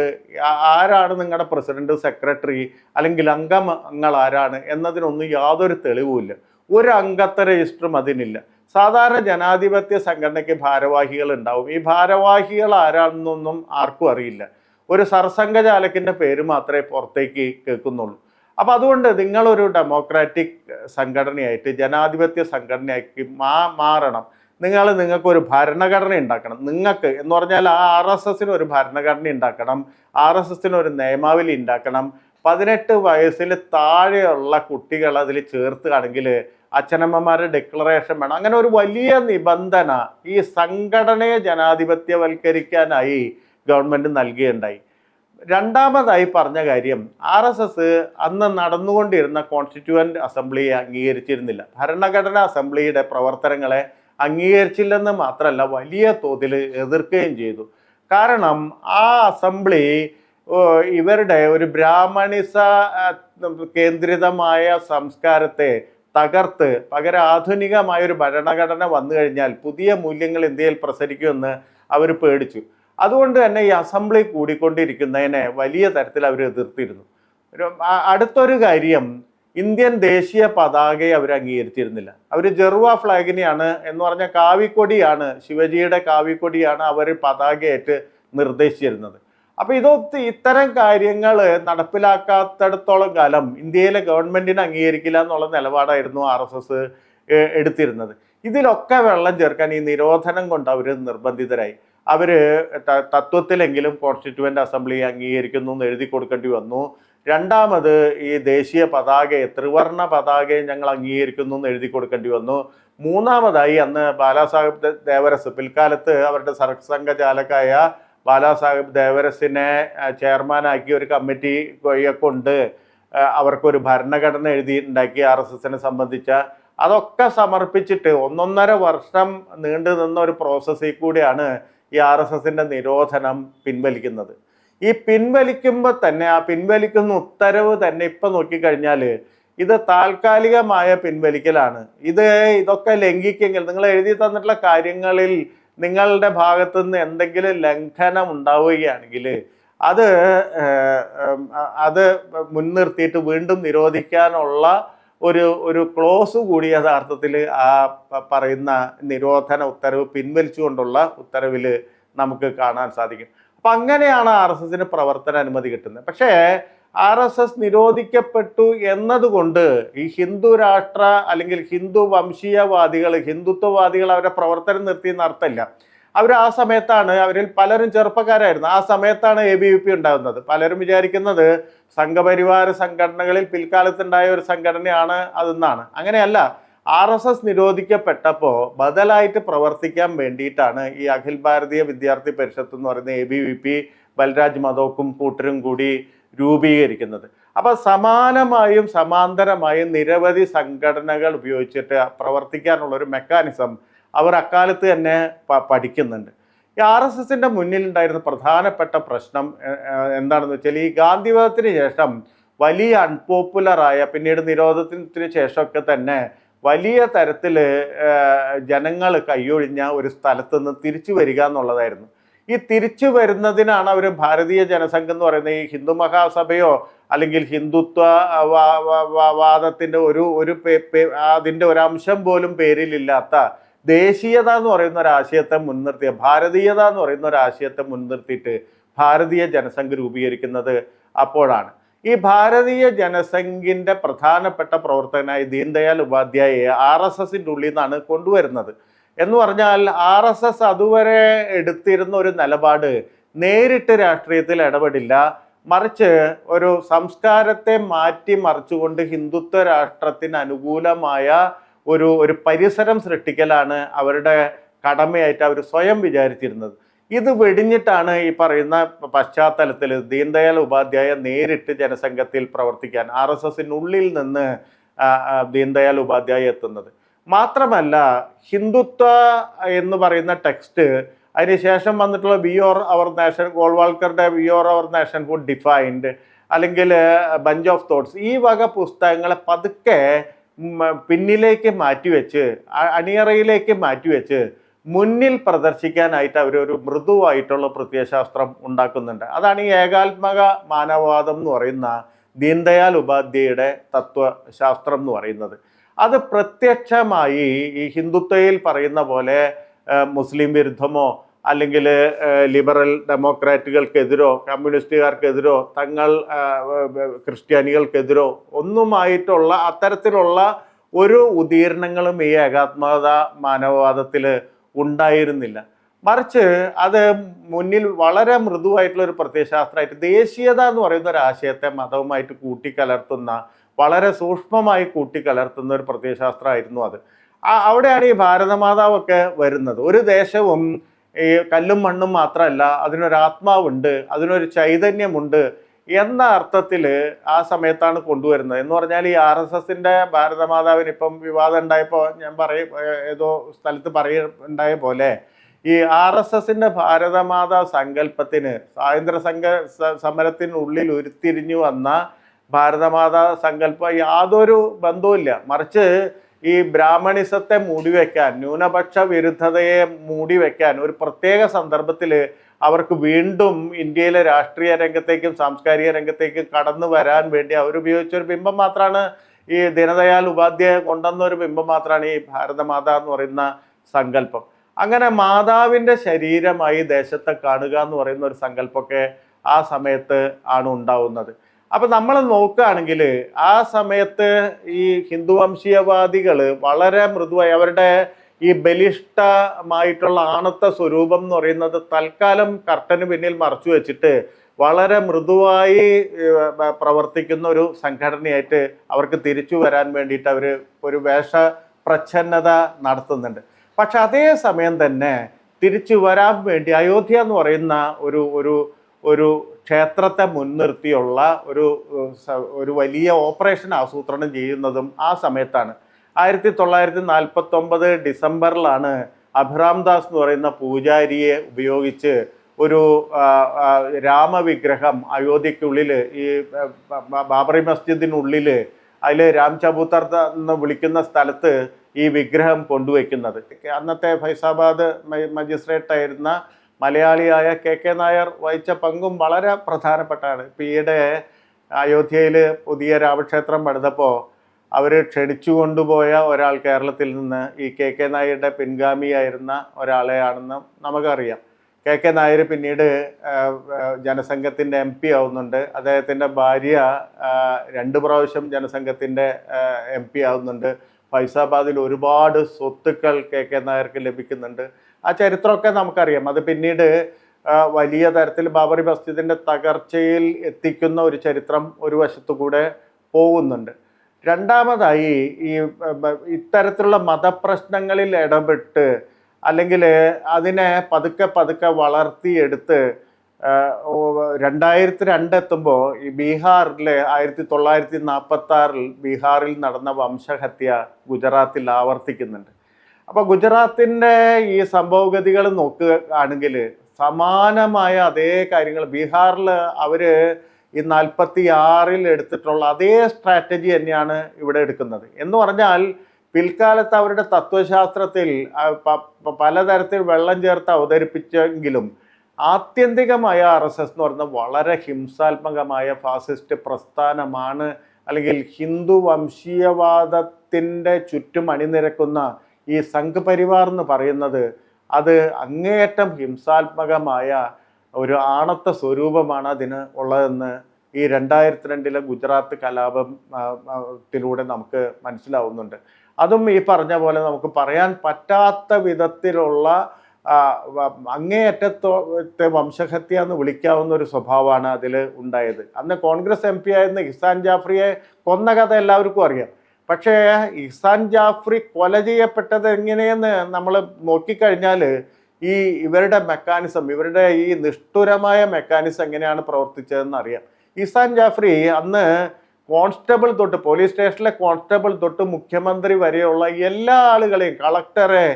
ആരാണ് നിങ്ങളുടെ പ്രസിഡന്റ്, സെക്രട്ടറി അല്ലെങ്കിൽ അംഗങ്ങൾ ആരാണ് എന്നതിനൊന്നും യാതൊരു തെളിവുമില്ല. ഒരു അംഗത്വ രജിസ്റ്ററും അതിനില്ല. സാധാരണ ജനാധിപത്യ സംഘടനയ്ക്ക് ഭാരവാഹികൾ ഉണ്ടാവും. ഈ ഭാരവാഹികൾ ആരാണെന്നൊന്നും ആർക്കും അറിയില്ല. ഒരു സർസംഘചാലകിൻ്റെ പേര് മാത്രമേ പുറത്തേക്ക് കേൾക്കുന്നുള്ളൂ. അപ്പം അതുകൊണ്ട് നിങ്ങളൊരു ഡെമോക്രാറ്റിക് സംഘടനയായിട്ട്, ജനാധിപത്യ സംഘടനയാക്കി മാറണം. നിങ്ങൾക്കൊരു ഭരണഘടന ഉണ്ടാക്കണം. നിങ്ങൾക്ക് എന്ന് പറഞ്ഞാൽ ആ RSSന് ഒരു ഭരണഘടന ഉണ്ടാക്കണം, RSSന് ഒരു നിയമാവലി ഉണ്ടാക്കണം. 18 വയസ്സിൽ താഴെയുള്ള കുട്ടികൾ അതിൽ ചേർത്തുകയാണെങ്കിൽ അച്ഛനമ്മമാരുടെ ഡിക്ലറേഷൻ വേണം. അങ്ങനെ ഒരു വലിയ നിബന്ധന ഈ സംഘടനയെ ജനാധിപത്യവൽക്കരിക്കാനായി ഗവൺമെൻറ് നൽകുകയുണ്ടായി. രണ്ടാമതായി പറഞ്ഞ കാര്യം, RSS അന്ന് നടന്നുകൊണ്ടിരുന്ന കോൺസ്റ്റിറ്റ്യൂവൻ്റ് അസംബ്ലിയെ അംഗീകരിച്ചിരുന്നില്ല. ഭരണഘടനാ അസംബ്ലിയുടെ പ്രവർത്തനങ്ങളെ അംഗീകരിച്ചില്ലെന്ന് മാത്രമല്ല, വലിയ തോതിൽ എതിർക്കുകയും ചെയ്തു. കാരണം ആ അസംബ്ലി ഇവരുടെ ഒരു ബ്രാഹ്മണിസ കേന്ദ്രിതമായ സംസ്കാരത്തെ തകർത്ത് പകരം ആധുനികമായൊരു ഭരണഘടന വന്നു കഴിഞ്ഞാൽ പുതിയ മൂല്യങ്ങൾ ഇന്ത്യയിൽ പ്രസരിക്കുമെന്ന് അവർ പേടിച്ചു. അതുകൊണ്ട് തന്നെ ഈ അസംബ്ലി കൂടിക്കൊണ്ടിരിക്കുന്നതിനെ വലിയ തരത്തിൽ അവർ എതിർത്തിരുന്നു. അടുത്തൊരു കാര്യം, ഇന്ത്യൻ ദേശീയ പതാകയെ അവർ അംഗീകരിച്ചിരുന്നില്ല. അവർ ജെറുവ ഫ്ലാഗിനെയാണ് എന്ന് പറഞ്ഞ കാവിക്കൊടിയാണ്, ശിവജിയുടെ കാവിക്കൊടിയാണ് അവർ പതാകയായിട്ട് നിർദ്ദേശിച്ചിരുന്നത്. അപ്പോൾ ഇത്തരം കാര്യങ്ങൾ നടപ്പിലാക്കാത്തിടത്തോളം കാലം ഇന്ത്യയിലെ ഗവൺമെൻറ്റിനെ അംഗീകരിക്കില്ല എന്നുള്ള നിലപാടായിരുന്നു RSS എടുത്തിരുന്നത്. ഇതിലൊക്കെ വെള്ളം ചേർക്കാൻ ഈ നിരോധനം കൊണ്ട് അവർ നിർബന്ധിതരായി. അവർ തത്വത്തിലെങ്കിലും കോൺസ്റ്റിറ്റ്യൂവൻ്റ് അസംബ്ലിയെ അംഗീകരിക്കുന്നു എന്ന് എഴുതി കൊടുക്കേണ്ടി വന്നു. രണ്ടാമത് ഈ ദേശീയ പതാകയെ, ത്രിവർണ്ണ പതാകയെ ഞങ്ങൾ അംഗീകരിക്കുന്നു എന്ന് എഴുതി കൊടുക്കേണ്ടി വന്നു. മൂന്നാമതായി അന്ന് ബാലാസാഹിബ് ദേവരസ്, പിൽക്കാലത്ത് അവരുടെ സർസംഘചാലകായ ബാലാസാഹിബ് ദേവരസിനെ ചെയർമാനാക്കി ഒരു കമ്മിറ്റി കൊണ്ട് അവർക്കൊരു ഭരണഘടന ഉണ്ടാക്കി RSSനെ സംബന്ധിച്ച അതൊക്കെ സമർപ്പിച്ചിട്ട് 1.5 വർഷം നീണ്ടു നിന്ന ഒരു പ്രോസസ്സിൽ കൂടിയാണ് ഈ RSSന്റെ നിരോധനം പിൻവലിക്കുന്നത്. ഈ പിൻവലിക്കുമ്പോൾ തന്നെ ആ പിൻവലിക്കുന്ന ഉത്തരവ് തന്നെ ഇപ്പം നോക്കിക്കഴിഞ്ഞാൽ ഇത് താൽക്കാലികമായ പിൻവലിക്കലാണ്. ഇതൊക്കെ ലംഘിക്കെങ്കിൽ നിങ്ങൾ എഴുതി തന്നിട്ടുള്ള കാര്യങ്ങളിൽ നിങ്ങളുടെ ഭാഗത്തു നിന്ന് എന്തെങ്കിലും ലംഘനം ഉണ്ടാവുകയാണെങ്കിൽ അത് മുൻനിർത്തിയിട്ട് വീണ്ടും നിരോധിക്കാനുള്ള ഒരു ക്ലോസ് കൂടി യഥാർത്ഥത്തിൽ ആ പറയുന്ന നിരോധന ഉത്തരവ് പിൻവലിച്ചുകൊണ്ടുള്ള ഉത്തരവിൽ നമുക്ക് കാണാൻ സാധിക്കും. അപ്പം അങ്ങനെയാണ് RSSന് പ്രവർത്തന അനുമതി കിട്ടുന്നത്. പക്ഷേ RSS നിരോധിക്കപ്പെട്ടു എന്നതുകൊണ്ട് ഈ ഹിന്ദു രാഷ്ട്ര അല്ലെങ്കിൽ ഹിന്ദു വംശീയവാദികൾ ഹിന്ദുത്വവാദികൾ അവരുടെ പ്രവർത്തനം നിർത്തിയെന്ന് അർത്ഥമില്ല. അവർ ആ സമയത്താണ്, അവരിൽ പലരും ചെറുപ്പക്കാരായിരുന്നു, ആ സമയത്താണ് ABVP ഉണ്ടാകുന്നത്. പലരും വിചാരിക്കുന്നത് സംഘപരിവാര സംഘടനകളിൽ പിൽക്കാലത്തുണ്ടായ ഒരു സംഘടനയാണ് അതെന്നാണ്. അങ്ങനെയല്ല. RSS നിരോധിക്കപ്പെട്ടപ്പോൾ ബദലായിട്ട് പ്രവർത്തിക്കാൻ വേണ്ടിയിട്ടാണ് ഈ അഖിൽ ഭാരതീയ വിദ്യാർത്ഥി പരിഷത്ത് എന്ന് പറയുന്ന ABVP ബൽരാജ് മധോക്കും കൂട്ടരും കൂടി രൂപീകരിക്കുന്നത്. അപ്പോൾ സമാനമായും സമാന്തരമായും നിരവധി സംഘടനകൾ ഉപയോഗിച്ചിട്ട് പ്രവർത്തിക്കാനുള്ളൊരു മെക്കാനിസം അവർ അക്കാലത്ത് തന്നെ പഠിക്കുന്നുണ്ട്. ഈ RSSന്റെ മുന്നിലുണ്ടായിരുന്ന പ്രധാനപ്പെട്ട പ്രശ്നം എന്താണെന്ന് വെച്ചാൽ ഈ ഗാന്ധിവാദത്തിന് ശേഷം വലിയ അൺപോപ്പുലറായ, പിന്നീട് നിരോധനത്തിന് ശേഷമൊക്കെ തന്നെ വലിയ തരത്തിൽ ജനങ്ങൾ കൈയൊഴിഞ്ഞ ഒരു സ്ഥലത്ത് നിന്ന് തിരിച്ചു വരിക എന്നുള്ളതായിരുന്നു. ഈ തിരിച്ചു വരുന്നതിനാണ് അവർ ഭാരതീയ ജനസംഘം എന്ന് പറയുന്ന ഈ ഹിന്ദു മഹാസഭയോ അല്ലെങ്കിൽ ഹിന്ദുത്വ വാദത്തിൻ്റെ അതിൻ്റെ ഒരംശം പോലും പേരിലില്ലാത്ത ദേശീയത എന്ന് പറയുന്ന ഒരാശയത്തെ മുൻനിർത്തിയ, ഭാരതീയത എന്ന് പറയുന്ന ഒരാശയത്തെ മുൻനിർത്തിയിട്ട് ഭാരതീയ ജനസംഘ് രൂപീകരിക്കുന്നത് അപ്പോഴാണ്. ഈ ഭാരതീയ ജനസംഘിൻ്റെ പ്രധാനപ്പെട്ട പ്രവർത്തകനായി ദീൻദയാൽ ഉപാധ്യായയെ RSSന്റെ ഉള്ളിൽ നിന്നാണ് കൊണ്ടുവരുന്നത്. എന്ന് പറഞ്ഞാൽ RSS അതുവരെ എടുത്തിരുന്ന ഒരു നിലപാട് നേരിട്ട് രാഷ്ട്രീയത്തിൽ ഇടപെടില്ല, മറിച്ച് ഒരു സംസ്കാരത്തെ മാറ്റി മറിച്ചുകൊണ്ട് ഹിന്ദുത്വ രാഷ്ട്രത്തിന് അനുകൂലമായ ഒരു പരിസരം സൃഷ്ടിക്കലാണ് അവരുടെ കടമയായിട്ട് അവർ സ്വയം വിചാരിച്ചിരുന്നത്. ഇത് വെടിഞ്ഞിട്ടാണ് ഈ പറയുന്ന പശ്ചാത്തലത്തിൽ ദീൻദയാൽ ഉപാധ്യായ നേരിട്ട് ജനസംഘത്തിൽ പ്രവർത്തിക്കാൻ RSSനുള്ളിൽ നിന്ന് ദീൻദയാൽ ഉപാധ്യായ എത്തുന്നത്. മാത്രമല്ല, ഹിന്ദുത്വ എന്ന് പറയുന്ന ടെക്സ്റ്റ്, അതിനുശേഷം വന്നിട്ടുള്ള വി ഓർ അവർ നേഷൻ, ഗോൾവാൾക്കറുടെ we or our nationhood defined, അല്ലെങ്കിൽ ബഞ്ച് ഓഫ് തോട്ട്സ്, ഈ വക പുസ്തകങ്ങളെ പതുക്കെ പിന്നിലേക്ക് മാറ്റിവെച്ച്, അണിയറയിലേക്ക് മാറ്റിവെച്ച് മുന്നിൽ പ്രദർശിക്കാനായിട്ട് അവരൊരു മൃദുവായിട്ടുള്ള പ്രത്യയശാസ്ത്രം ഉണ്ടാക്കുന്നുണ്ട്. അതാണ് ഈ ഏകാത്മക മാനവവാദം എന്ന് പറയുന്ന ദീൻദയാൽ ഉപാധ്യായയുടെ തത്വശാസ്ത്രം എന്ന് പറയുന്നത്. അത് പ്രത്യക്ഷമായി ഈ ഹിന്ദുത്വയിൽ പറയുന്ന പോലെ മുസ്ലിം വിരുദ്ധമോ അല്ലെങ്കിൽ ലിബറൽ ഡെമോക്രാറ്റുകൾക്കെതിരോ കമ്മ്യൂണിസ്റ്റുകാർക്കെതിരോ തങ്ങൾ ക്രിസ്ത്യാനികൾക്കെതിരോ ഒന്നുമായിട്ടുള്ള അത്തരത്തിലുള്ള ഒരു ഉദീർണങ്ങളും ഈ ഏകാത്മകത മാനവവാദത്തിൽ ഉണ്ടായിരുന്നില്ല. മറിച്ച് അത് മുന്നിൽ വളരെ മൃദുവായിട്ടുള്ള ഒരു പ്രത്യയശാസ്ത്രമായിട്ട് ദേശീയത എന്ന് പറയുന്ന ഒരു ആശയത്തെ മതവുമായിട്ട് കൂട്ടിക്കലർത്തുന്ന, വളരെ സൂക്ഷ്മമായി കൂട്ടിക്കലർത്തുന്ന ഒരു പ്രത്യയശാസ്ത്രമായിരുന്നു അത്. അവിടെയാണ് ഈ ഭാരതമാതാവൊക്കെ വരുന്നത്. ഒരു ദേശവും ഈ കല്ലും മണ്ണും മാത്രമല്ല, അതിനൊരാത്മാവുണ്ട്, അതിനൊരു ചൈതന്യമുണ്ട് എന്ന അർത്ഥത്തിൽ ആ സമയത്താണ് കൊണ്ടുവരുന്നത്. എന്ന് പറഞ്ഞാൽ ഈ RSSന്റെ ഭാരതമാതാവിന് ഇപ്പം വിവാദം ഉണ്ടായപ്പോൾ ഞാൻ ഏതോ സ്ഥലത്ത് ഉണ്ടായ പോലെ ഈ RSSന്റെ ഭാരതമാതാ സങ്കല്പത്തിന് സ്വാതന്ത്ര്യ സമരത്തിനുള്ളിൽ ഉരുത്തിരിഞ്ഞു വന്ന ഭാരതമാതാ സങ്കല്പം യാതൊരു ബന്ധവുമില്ല. മറിച്ച് ഈ ബ്രാഹ്മണിസത്തെ മൂടിവെക്കാൻ, ന്യൂനപക്ഷ വിരുദ്ധതയെ മൂടിവെക്കാൻ ഒരു പ്രത്യേക സന്ദർഭത്തിൽ അവർക്ക് വീണ്ടും ഇന്ത്യയിലെ രാഷ്ട്രീയ രംഗത്തേക്കും സാംസ്കാരിക രംഗത്തേക്കും കടന്നു വരാൻ വേണ്ടി അവരുപയോഗിച്ചൊരു ബിംബം മാത്രമാണ് ഈ ദീനദയാൽ ഉപാധ്യായ കൊണ്ടുവന്ന ഒരു ബിംബം മാത്രമാണ് ഈ ഭാരതമാതാ എന്ന് പറയുന്ന സങ്കല്പം. അങ്ങനെ മാതാവിൻ്റെ ശരീരമായി ദേശത്തെ കാണുക എന്ന് പറയുന്ന ഒരു സങ്കല്പമൊക്കെ ആ സമയത്ത് ആണ് ഉണ്ടാവുന്നത്. അപ്പം നമ്മൾ നോക്കുകയാണെങ്കിൽ ആ സമയത്ത് ഈ ഹിന്ദു വംശീയവാദികൾ വളരെ മൃദുവായി അവരുടെ ഈ ബലിഷ്ഠമായിട്ടുള്ള ആണത്ത സ്വരൂപം എന്ന് പറയുന്നത് തൽക്കാലം കർട്ടന് പിന്നിൽ മറച്ചു വെച്ചിട്ട് വളരെ മൃദുവായി പ്രവർത്തിക്കുന്ന ഒരു സംഘടനയായിട്ട് അവർക്ക് തിരിച്ചു വരാൻ വേണ്ടിയിട്ട് അവർ ഒരു വേഷ പ്രച്ഛന്നത നടത്തുന്നുണ്ട്. പക്ഷെ അതേ സമയം തന്നെ തിരിച്ചു വരാൻ വേണ്ടി അയോധ്യ എന്ന് പറയുന്ന ഒരു ഒരു ഒരു ക്ഷേത്രത്തെ മുൻനിർത്തിയുള്ള ഒരു വലിയ ഓപ്പറേഷൻ ആസൂത്രണം ചെയ്യുന്നതും ആ സമയത്താണ്. 1949 ഡിസംബറിലാണ് അഭിറാം ദാസ് എന്ന് പറയുന്ന പൂജാരിയെ ഉപയോഗിച്ച് ഒരു രാമവിഗ്രഹം അയോധ്യക്കുള്ളിൽ ഈ ബാബറി മസ്ജിദിനുള്ളിൽ അതിൽ രാം ചബൂത്തർ എന്ന് വിളിക്കുന്ന സ്ഥലത്ത് ഈ വിഗ്രഹം കൊണ്ടുവയ്ക്കുന്നത്. അന്നത്തെ ഫൈസാബാദ് മജിസ്ട്രേറ്റ് ആയിരുന്ന മലയാളിയായ KK നായർ വഹിച്ച പങ്കും വളരെ പ്രധാനപ്പെട്ടാണ്. ഇപ്പം ഈയിടെ അയോധ്യയിൽ പുതിയ രാമക്ഷേത്രം പണിതപ്പോൾ അവർ ക്ഷണിച്ചു കൊണ്ടുപോയ ഒരാൾ കേരളത്തിൽ നിന്ന് ഈ KK നായരുടെ പിൻഗാമിയായിരുന്ന ഒരാളെയാണെന്ന് നമുക്കറിയാം. KK നായർ പിന്നീട് ജനസംഘത്തിൻ്റെ MP ആവുന്നുണ്ട്. അദ്ദേഹത്തിൻ്റെ ഭാര്യ 2 പ്രാവശ്യം ജനസംഘത്തിൻ്റെ MP ആവുന്നുണ്ട്. ഫൈസാബാദിൽ ഒരുപാട് സ്വത്തുക്കൾ KK നായർക്ക് ലഭിക്കുന്നുണ്ട്. ആ ചരിത്രമൊക്കെ നമുക്കറിയാം. അത് പിന്നീട് വലിയ തരത്തിൽ ബാബറി മസ്ജിദിൻ്റെ തകർച്ചയിൽ എത്തിക്കുന്ന ഒരു ചരിത്രം ഒരു വശത്തു കൂടെ പോകുന്നുണ്ട്. രണ്ടാമതായി ഈ ഇത്തരത്തിലുള്ള മതപ്രശ്നങ്ങളിൽ ഇടപെട്ട് അല്ലെങ്കിൽ അതിനെ പതുക്കെ വളർത്തിയെടുത്ത് 2002 എത്തുമ്പോൾ ഈ ബീഹാറിലെ 1946 ബീഹാറിൽ നടന്ന വംശഹത്യ ഗുജറാത്തിൽ ആവർത്തിക്കുന്നുണ്ട്. അപ്പോൾ ഗുജറാത്തിൻ്റെ ഈ സംഭവഗതികൾ നോക്കുകയാണെങ്കിൽ സമാനമായ അതേ കാര്യങ്ങൾ ബീഹാറിൽ അവർ ഈ 46 എടുത്തിട്ടുള്ള അതേ സ്ട്രാറ്റജി തന്നെയാണ് ഇവിടെ എടുക്കുന്നത്. എന്ന് പറഞ്ഞാൽ പിൽക്കാലത്ത് അവരുടെ തത്വശാസ്ത്രത്തിൽ പലതരത്തിൽ വെള്ളം ചേർത്ത് അവതരിപ്പിച്ചെങ്കിലും ആത്യന്തികമായ RSS എന്ന് പറയുന്നത് വളരെ ഹിംസാത്മകമായ ഫാസിസ്റ്റ് പ്രസ്ഥാനമാണ്. അല്ലെങ്കിൽ ഹിന്ദു വംശീയവാദത്തിൻ്റെ ചുറ്റും അണിനിരക്കുന്ന ഈ സംഘ് പരിവാർ എന്ന് പറയുന്നത് അത് അങ്ങേയറ്റം ഹിംസാത്മകമായ ഒരു ആണത്ത സ്വരൂപമാണ് അതിന് ഉള്ളതെന്ന് ഈ 2002 ഗുജറാത്ത് കലാപത്തിലൂടെ നമുക്ക് മനസ്സിലാവുന്നുണ്ട്. അതും ഈ പറഞ്ഞ പോലെ നമുക്ക് പറയാൻ പറ്റാത്ത വിധത്തിലുള്ള അങ്ങേയറ്റത്തെ വംശഹത്യ എന്ന് വിളിക്കാവുന്ന ഒരു സ്വഭാവമാണ് അതിൽ ഉണ്ടായത്. അന്ന് കോൺഗ്രസ് MP ആയിരുന്ന ഇഹ്സാൻ ജാഫ്രിയെ കൊന്ന കഥ എല്ലാവർക്കും അറിയാം. പക്ഷേ ഇഹ്സാൻ ജാഫ്രി കൊല ചെയ്യപ്പെട്ടത് എങ്ങനെയെന്ന് നമ്മൾ നോക്കിക്കഴിഞ്ഞാൽ ഇവരുടെ മെക്കാനിസം, ഇവരുടെ ഈ നിഷ്ഠുരമായ മെക്കാനിസം എങ്ങനെയാണ് പ്രവർത്തിച്ചതെന്ന് അറിയാം. ഇഹ്സാൻ ജാഫ്രി അന്ന് കോൺസ്റ്റബിൾ തൊട്ട് പോലീസ് സ്റ്റേഷനിലെ കോൺസ്റ്റബിൾ തൊട്ട് മുഖ്യമന്ത്രി വരെയുള്ള എല്ലാ ആളുകളെയും, കളക്ടറെ,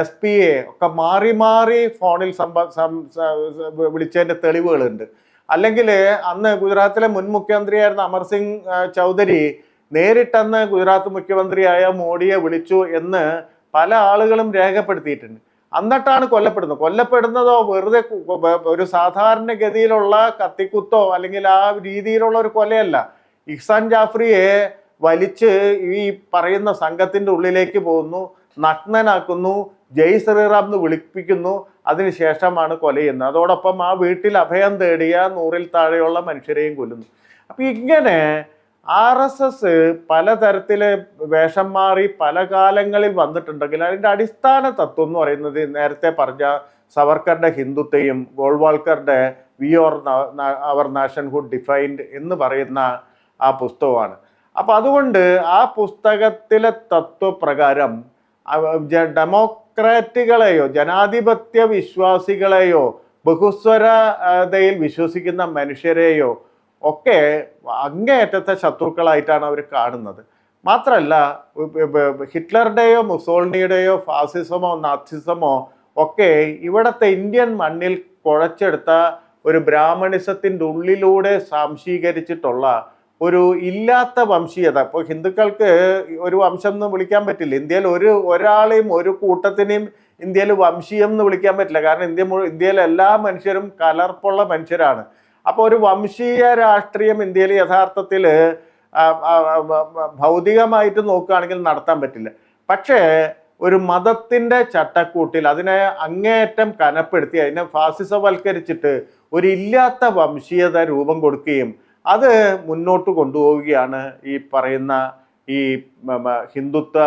SP ഒക്കെ മാറി ഫോണിൽ വിളിച്ചതിൻ്റെ തെളിവുകളുണ്ട്. അല്ലെങ്കിൽ അന്ന് ഗുജറാത്തിലെ മുൻ മുഖ്യമന്ത്രിയായിരുന്ന അമർ സിംഗ് ചൗധരി നേരിട്ടന്ന് ഗുജറാത്ത് മുഖ്യമന്ത്രിയായ മോഡിയെ വിളിച്ചു എന്ന് പല ആളുകളും രേഖപ്പെടുത്തിയിട്ടുണ്ട്. എന്നിട്ടാണ് കൊല്ലപ്പെടുന്നതോ വെറുതെ ഒരു സാധാരണഗതിയിലുള്ള കത്തിക്കുത്തോ അല്ലെങ്കിൽ ആ രീതിയിലുള്ള ഒരു കൊലയല്ല. ഇഹ്സാൻ ജാഫ്രിയെ വലിച്ച് ഈ പറയുന്ന സംഘത്തിൻ്റെ ഉള്ളിലേക്ക് പോകുന്നു, നഗ്നനാക്കുന്നു, ജയ് ശ്രീറാം എന്ന് വിളിപ്പിക്കുന്നു. അതിനുശേഷമാണ് കൊല ചെയ്യുന്നത്. അതോടൊപ്പം ആ വീട്ടിൽ അഭയം തേടിയ 100-ൽ താഴെയുള്ള മനുഷ്യരെയും കൊല്ലുന്നു. അപ്പം ഇങ്ങനെ RSS പലതരത്തിൽ വേഷം മാറി പല കാലങ്ങളിൽ വന്നിട്ടുണ്ടെങ്കിൽ അതിൻ്റെ അടിസ്ഥാന തത്വം എന്ന് പറയുന്നത് നേരത്തെ പറഞ്ഞ സവർക്കറുടെ ഹിന്ദുത്വയും ഗോൾവാൾക്കറുടെ we or our nationhood defined എന്ന് പറയുന്ന ആ പുസ്തകമാണ്. അപ്പം അതുകൊണ്ട് ആ പുസ്തകത്തിലെ തത്വപ്രകാരം ഡെമോക്രാറ്റുകളെയോ ജനാധിപത്യ വിശ്വാസികളെയോ ബഹുസ്വരതയിൽ വിശ്വസിക്കുന്ന മനുഷ്യരെയോ ഒക്കെ അങ്ങേയറ്റത്തെ ശത്രുക്കളായിട്ടാണ് അവർ കാണുന്നത്. മാത്രമല്ല ഹിറ്റ്ലറുടെയോ മുസോളിനിയുടെയോ ഫാസിസമോ നാസിസമോ ഒക്കെ ഇവിടുത്തെ ഇന്ത്യൻ മണ്ണിൽ കുഴച്ചെടുത്ത ഒരു ബ്രാഹ്മണിസത്തിൻ്റെ ഉള്ളിലൂടെ സാംശീകരിച്ചിട്ടുള്ള ഒരു ഇല്ലാത്ത വംശീയത. ഇപ്പോൾ ഹിന്ദുക്കൾക്ക് ഒരു വംശം എന്ന് വിളിക്കാൻ പറ്റില്ല. ഇന്ത്യയിൽ ഒരാളെയും ഒരു കൂട്ടത്തിനെയും ഇന്ത്യയിൽ വംശീയം എന്ന് വിളിക്കാൻ പറ്റില്ല. കാരണം ഇന്ത്യയിലെ എല്ലാ മനുഷ്യരും കലർപ്പുള്ള മനുഷ്യരാണ്. അപ്പോൾ ഒരു വംശീയ രാഷ്ട്രീയം ഇന്ത്യയിൽ യഥാർത്ഥത്തിൽ ഭൗതികമായിട്ട് നോക്കുകയാണെങ്കിൽ നടത്താൻ പറ്റില്ല. പക്ഷേ ഒരു മതത്തിൻ്റെ ചട്ടക്കൂട്ടിൽ അതിനെ അങ്ങേയറ്റം കനപ്പെടുത്തി അതിനെ ഫാസിസവൽക്കരിച്ചിട്ട് ഒരു ഇല്ലാത്ത വംശീയത രൂപം കൊടുക്കുകയും അത് മുന്നോട്ട് കൊണ്ടുപോവുകയാണ് ഈ പറയുന്ന ഈ ഹിന്ദുത്വ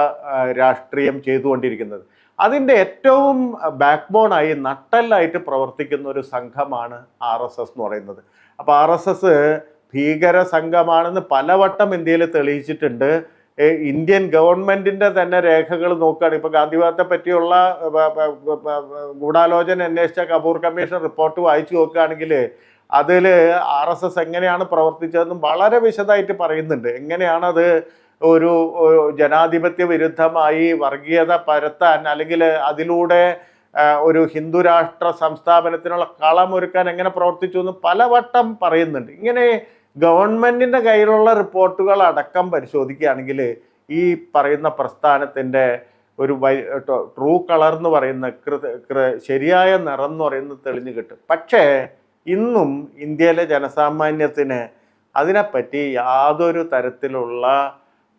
രാഷ്ട്രീയം ചെയ്തുകൊണ്ടിരിക്കുന്നത്. അതിൻ്റെ ഏറ്റവും ബാക്ക് ബോണായി നട്ടെല്ലായിട്ട് പ്രവർത്തിക്കുന്ന ഒരു സംഘമാണ് RSS എന്ന് പറയുന്നത്. അപ്പോൾ RSS ഭീകര സംഘമാണെന്ന് പലവട്ടം ഇന്ത്യയിൽ തെളിയിച്ചിട്ടുണ്ട്. ഇന്ത്യൻ ഗവൺമെന്റിന്റെ തന്നെ രേഖകൾ നോക്കുകയാണ്. ഇപ്പൊ ഗാന്ധിവാദത്തെ പറ്റിയുള്ള ഗൂഢാലോചന അന്വേഷിച്ച കപൂർ കമ്മീഷൻ റിപ്പോർട്ട് വായിച്ചു നോക്കുകയാണെങ്കിൽ അതിൽ RSS എങ്ങനെയാണ് പ്രവർത്തിച്ചതെന്നും വളരെ വിശദമായിട്ട് പറയുന്നുണ്ട്. എങ്ങനെയാണത് ഒരു ജനാധിപത്യ വിരുദ്ധമായി വർഗീയത പരത്താൻ അല്ലെങ്കിൽ അതിലൂടെ ഒരു ഹിന്ദു രാഷ്ട്ര സംസ്ഥാപനത്തിനുള്ള കളമൊരുക്കാൻ എങ്ങനെ പ്രവർത്തിച്ചു എന്ന് പലവട്ടം പറയുന്നുണ്ട്. ഇങ്ങനെ ഗവൺമെന്റിന്റെ കയ്യിലുള്ള റിപ്പോർട്ടുകൾ അടക്കം പരിശോധിക്കുകയാണെങ്കിൽ ഈ പറയുന്ന പ്രസ്ഥാനത്തിന്റെ ഒരു ട്രൂ കളർ എന്ന് പറയുന്ന ശരിയായ നിറം എന്ന് പറയുന്നത് തെളിഞ്ഞു കിട്ടും. പക്ഷേ ഇന്നും ഇന്ത്യയിലെ ജനസാമാന്യത്തിന് അതിനെപ്പറ്റി യാതൊരു തരത്തിലുള്ള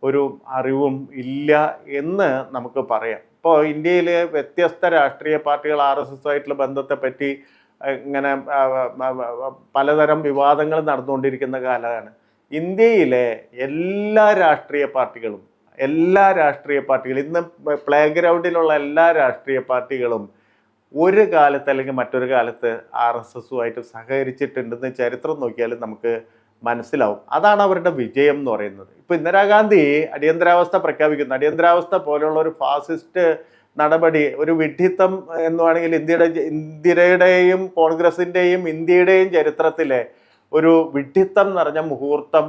ഒരു അറിവും ഇല്ല എന്ന് നമുക്ക് പറയാം. ഇപ്പോൾ ഇന്ത്യയിൽ വ്യത്യസ്ത രാഷ്ട്രീയ പാർട്ടികൾ RSSുമായിട്ടുള്ള ബന്ധത്തെപ്പറ്റി ഇങ്ങനെ പലതരം വിവാദങ്ങൾ നടന്നുകൊണ്ടിരിക്കുന്ന കാലമാണ്. ഇന്ത്യയിലെ എല്ലാ രാഷ്ട്രീയ പാർട്ടികളും ഇന്ന് പ്ലേ ഗ്രൗണ്ടിലുള്ള എല്ലാ രാഷ്ട്രീയ പാർട്ടികളും ഒരു കാലത്ത് അല്ലെങ്കിൽ മറ്റൊരു കാലത്ത് RSSുമായിട്ട് സഹകരിച്ചിട്ടുണ്ടെന്ന് ചരിത്രം നോക്കിയാലും നമുക്ക് മനസ്സിലാവും. അതാണ് അവരുടെ വിജയം എന്ന് പറയുന്നത്. ഇപ്പൊ ഇന്ദിരാഗാന്ധി അടിയന്തരാവസ്ഥ പ്രഖ്യാപിക്കുന്നു. അടിയന്തരാവസ്ഥ പോലെയുള്ള ഒരു ഫാസിസ്റ്റ് നടപടി, ഒരു വിഡ്ഢിത്തം എന്ന് വേണമെങ്കിൽ ഇന്ത്യയുടെയും കോൺഗ്രസിന്റെയും ഇന്ത്യയുടെയും ചരിത്രത്തിലെ ഒരു വിഡ്ഢിത്തം നിറഞ്ഞ മുഹൂർത്തം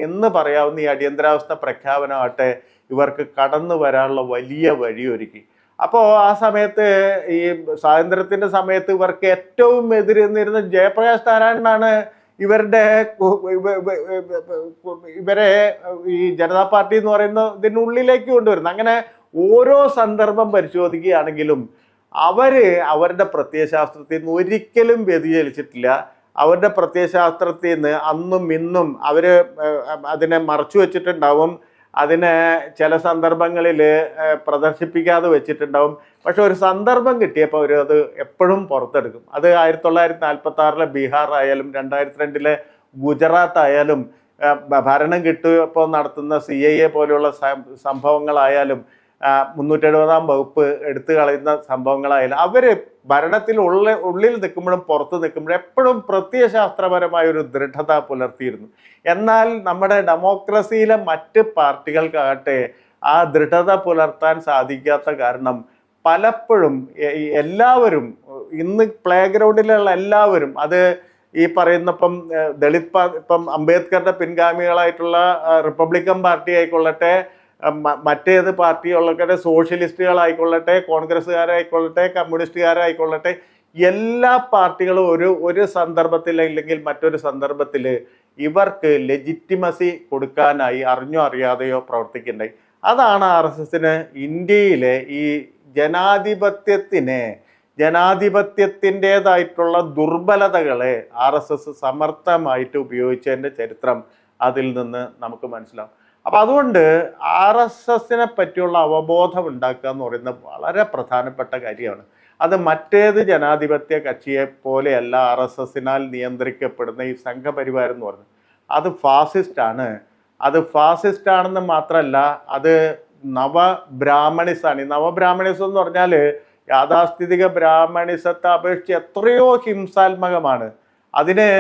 എന്ന് പറയാവുന്ന ഈ അടിയന്തരാവസ്ഥ പ്രഖ്യാപനമാകട്ടെ ഇവർക്ക് കടന്നു വരാനുള്ള വലിയ വഴിയൊരുക്കി. അപ്പോൾ ആ സമയത്ത് ഈ സ്വാതന്ത്ര്യത്തിന്റെ സമയത്ത് ഇവർക്ക് ഏറ്റവും എതിരിന്നിരുന്ന ജയപ്രകാശ് നാരായണനാണ് ഇവരെ ഈ ജനതാ പാർട്ടി എന്ന് പറയുന്ന ഇതിനുള്ളിലേക്ക് കൊണ്ടുവരുന്നത്. അങ്ങനെ ഓരോ സന്ദർഭം പരിശോധിക്കുകയാണെങ്കിലും അവരുടെ പ്രത്യയശാസ്ത്രത്തിൽ നിന്ന് ഒരിക്കലും വ്യതിചലിച്ചിട്ടില്ല. അവരുടെ പ്രത്യയശാസ്ത്രത്തിൽ നിന്ന് അന്നും ഇന്നും അതിനെ മറച്ചു വെച്ചിട്ടുണ്ടാവും, അതിനെ ചില സന്ദർഭങ്ങളിൽ പ്രദർശിപ്പിക്കാതെ വെച്ചിട്ടുണ്ടാവും. പക്ഷെ ഒരു സന്ദർഭം കിട്ടിയപ്പോൾ അത് എപ്പോഴും പുറത്തെടുക്കും. അത് 1946 ബീഹാർ ആയാലും 2002 ഗുജറാത്ത് ആയാലും ഭരണം കിട്ടിയപ്പോൾ നടത്തുന്ന CIA പോലെയുള്ള സംഭവങ്ങളായാലും 370-ാം വകുപ്പ് എടുത്തു കളയുന്ന സംഭവങ്ങളായാലും ഭരണത്തിൽ ഉള്ളിൽ നിൽക്കുമ്പോഴും പുറത്ത് നിൽക്കുമ്പോഴും എപ്പോഴും പ്രത്യയശാസ്ത്രപരമായ ഒരു ദൃഢത പുലർത്തിയിരുന്നു. എന്നാൽ നമ്മുടെ ഡെമോക്രസിയിലെ മറ്റ് പാർട്ടികൾക്കാകട്ടെ ആ ദൃഢത പുലർത്താൻ സാധിക്കാത്ത കാരണം പലപ്പോഴും എല്ലാവരും ഇന്ന് പ്ലേ ഗ്രൗണ്ടിലുള്ള എല്ലാവരും അത് ഈ പറയുന്ന ഇപ്പം അംബേദ്കറുടെ പിൻഗാമികളായിട്ടുള്ള റിപ്പബ്ലിക്കൻ പാർട്ടി ആയിക്കൊള്ളട്ടെ, മറ്റേത് പാർട്ടികളൊക്കെ സോഷ്യലിസ്റ്റുകളായിക്കൊള്ളട്ടെ, കോൺഗ്രസ്സുകാരായിക്കൊള്ളട്ടെ, കമ്മ്യൂണിസ്റ്റുകാരായിക്കൊള്ളട്ടെ, എല്ലാ പാർട്ടികളും ഒരു സന്ദർഭത്തിൽ അല്ലെങ്കിൽ മറ്റൊരു സന്ദർഭത്തിൽ ഇവർക്ക് ലെജിറ്റിമസി കൊടുക്കാനായി അറിഞ്ഞോ അറിയാതെയോ പ്രവർത്തിക്കണ്ടായി. അതാണ് RSSന് ഇന്ത്യയിലെ ഈ ജനാധിപത്യത്തിൻ്റെതായിട്ടുള്ള ദുർബലതകളെ RSS സമർത്ഥമായിട്ട് ഉപയോഗിച്ചതിൻ്റെ ചരിത്രം അതിൽ നിന്ന് നമുക്ക് മനസ്സിലാവും. അപ്പം അതുകൊണ്ട് RSSനെ പറ്റിയുള്ള അവബോധം ഉണ്ടാക്കുക എന്ന് പറയുന്നത് വളരെ പ്രധാനപ്പെട്ട കാര്യമാണ്. അത് മറ്റേത് ജനാധിപത്യ കക്ഷിയെ പോലെയല്ല RSSനാൽ നിയന്ത്രിക്കപ്പെടുന്ന ഈ സംഘപരിവാരം എന്ന് പറയുന്നത്. അത് ഫാസിസ്റ്റാണ്. അത് ഫാസിസ്റ്റാണെന്ന് മാത്രമല്ല, അത് നവബ്രാഹ്മണിസാണ്. ഈ നവബ്രാഹ്മണിസം എന്ന് പറഞ്ഞാൽ യാഥാസ്ഥിതിക ബ്രാഹ്മണിസത്തെ അപേക്ഷിച്ച് എത്രയോ ഹിംസാത്മകമാണ്. അതിന്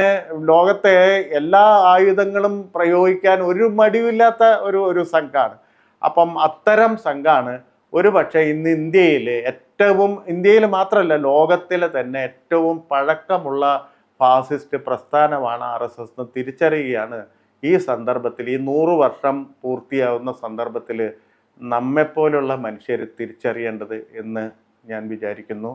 ലോകത്തെ എല്ലാ ആയുധങ്ങളും പ്രയോഗിക്കാൻ ഒരു മടിവില്ലാത്ത ഒരു സംഘമാണ്. അപ്പം അത്തരം സംഘമാണ് ഒരു പക്ഷേ ഇന്ന് ഇന്ത്യയിൽ മാത്രമല്ല ലോകത്തിലെ തന്നെ ഏറ്റവും പഴക്കമുള്ള ഫാസിസ്റ്റ് പ്രസ്ഥാനമാണ് RSS എന്ന് തിരിച്ചറിയുകയാണ് ഈ സന്ദർഭത്തിൽ, ഈ 100 വർഷം പൂർത്തിയാവുന്ന സന്ദർഭത്തിൽ നമ്മെപ്പോലുള്ള മനുഷ്യർ തിരിച്ചറിയേണ്ടത് എന്ന് ഞാൻ വിചാരിക്കുന്നു.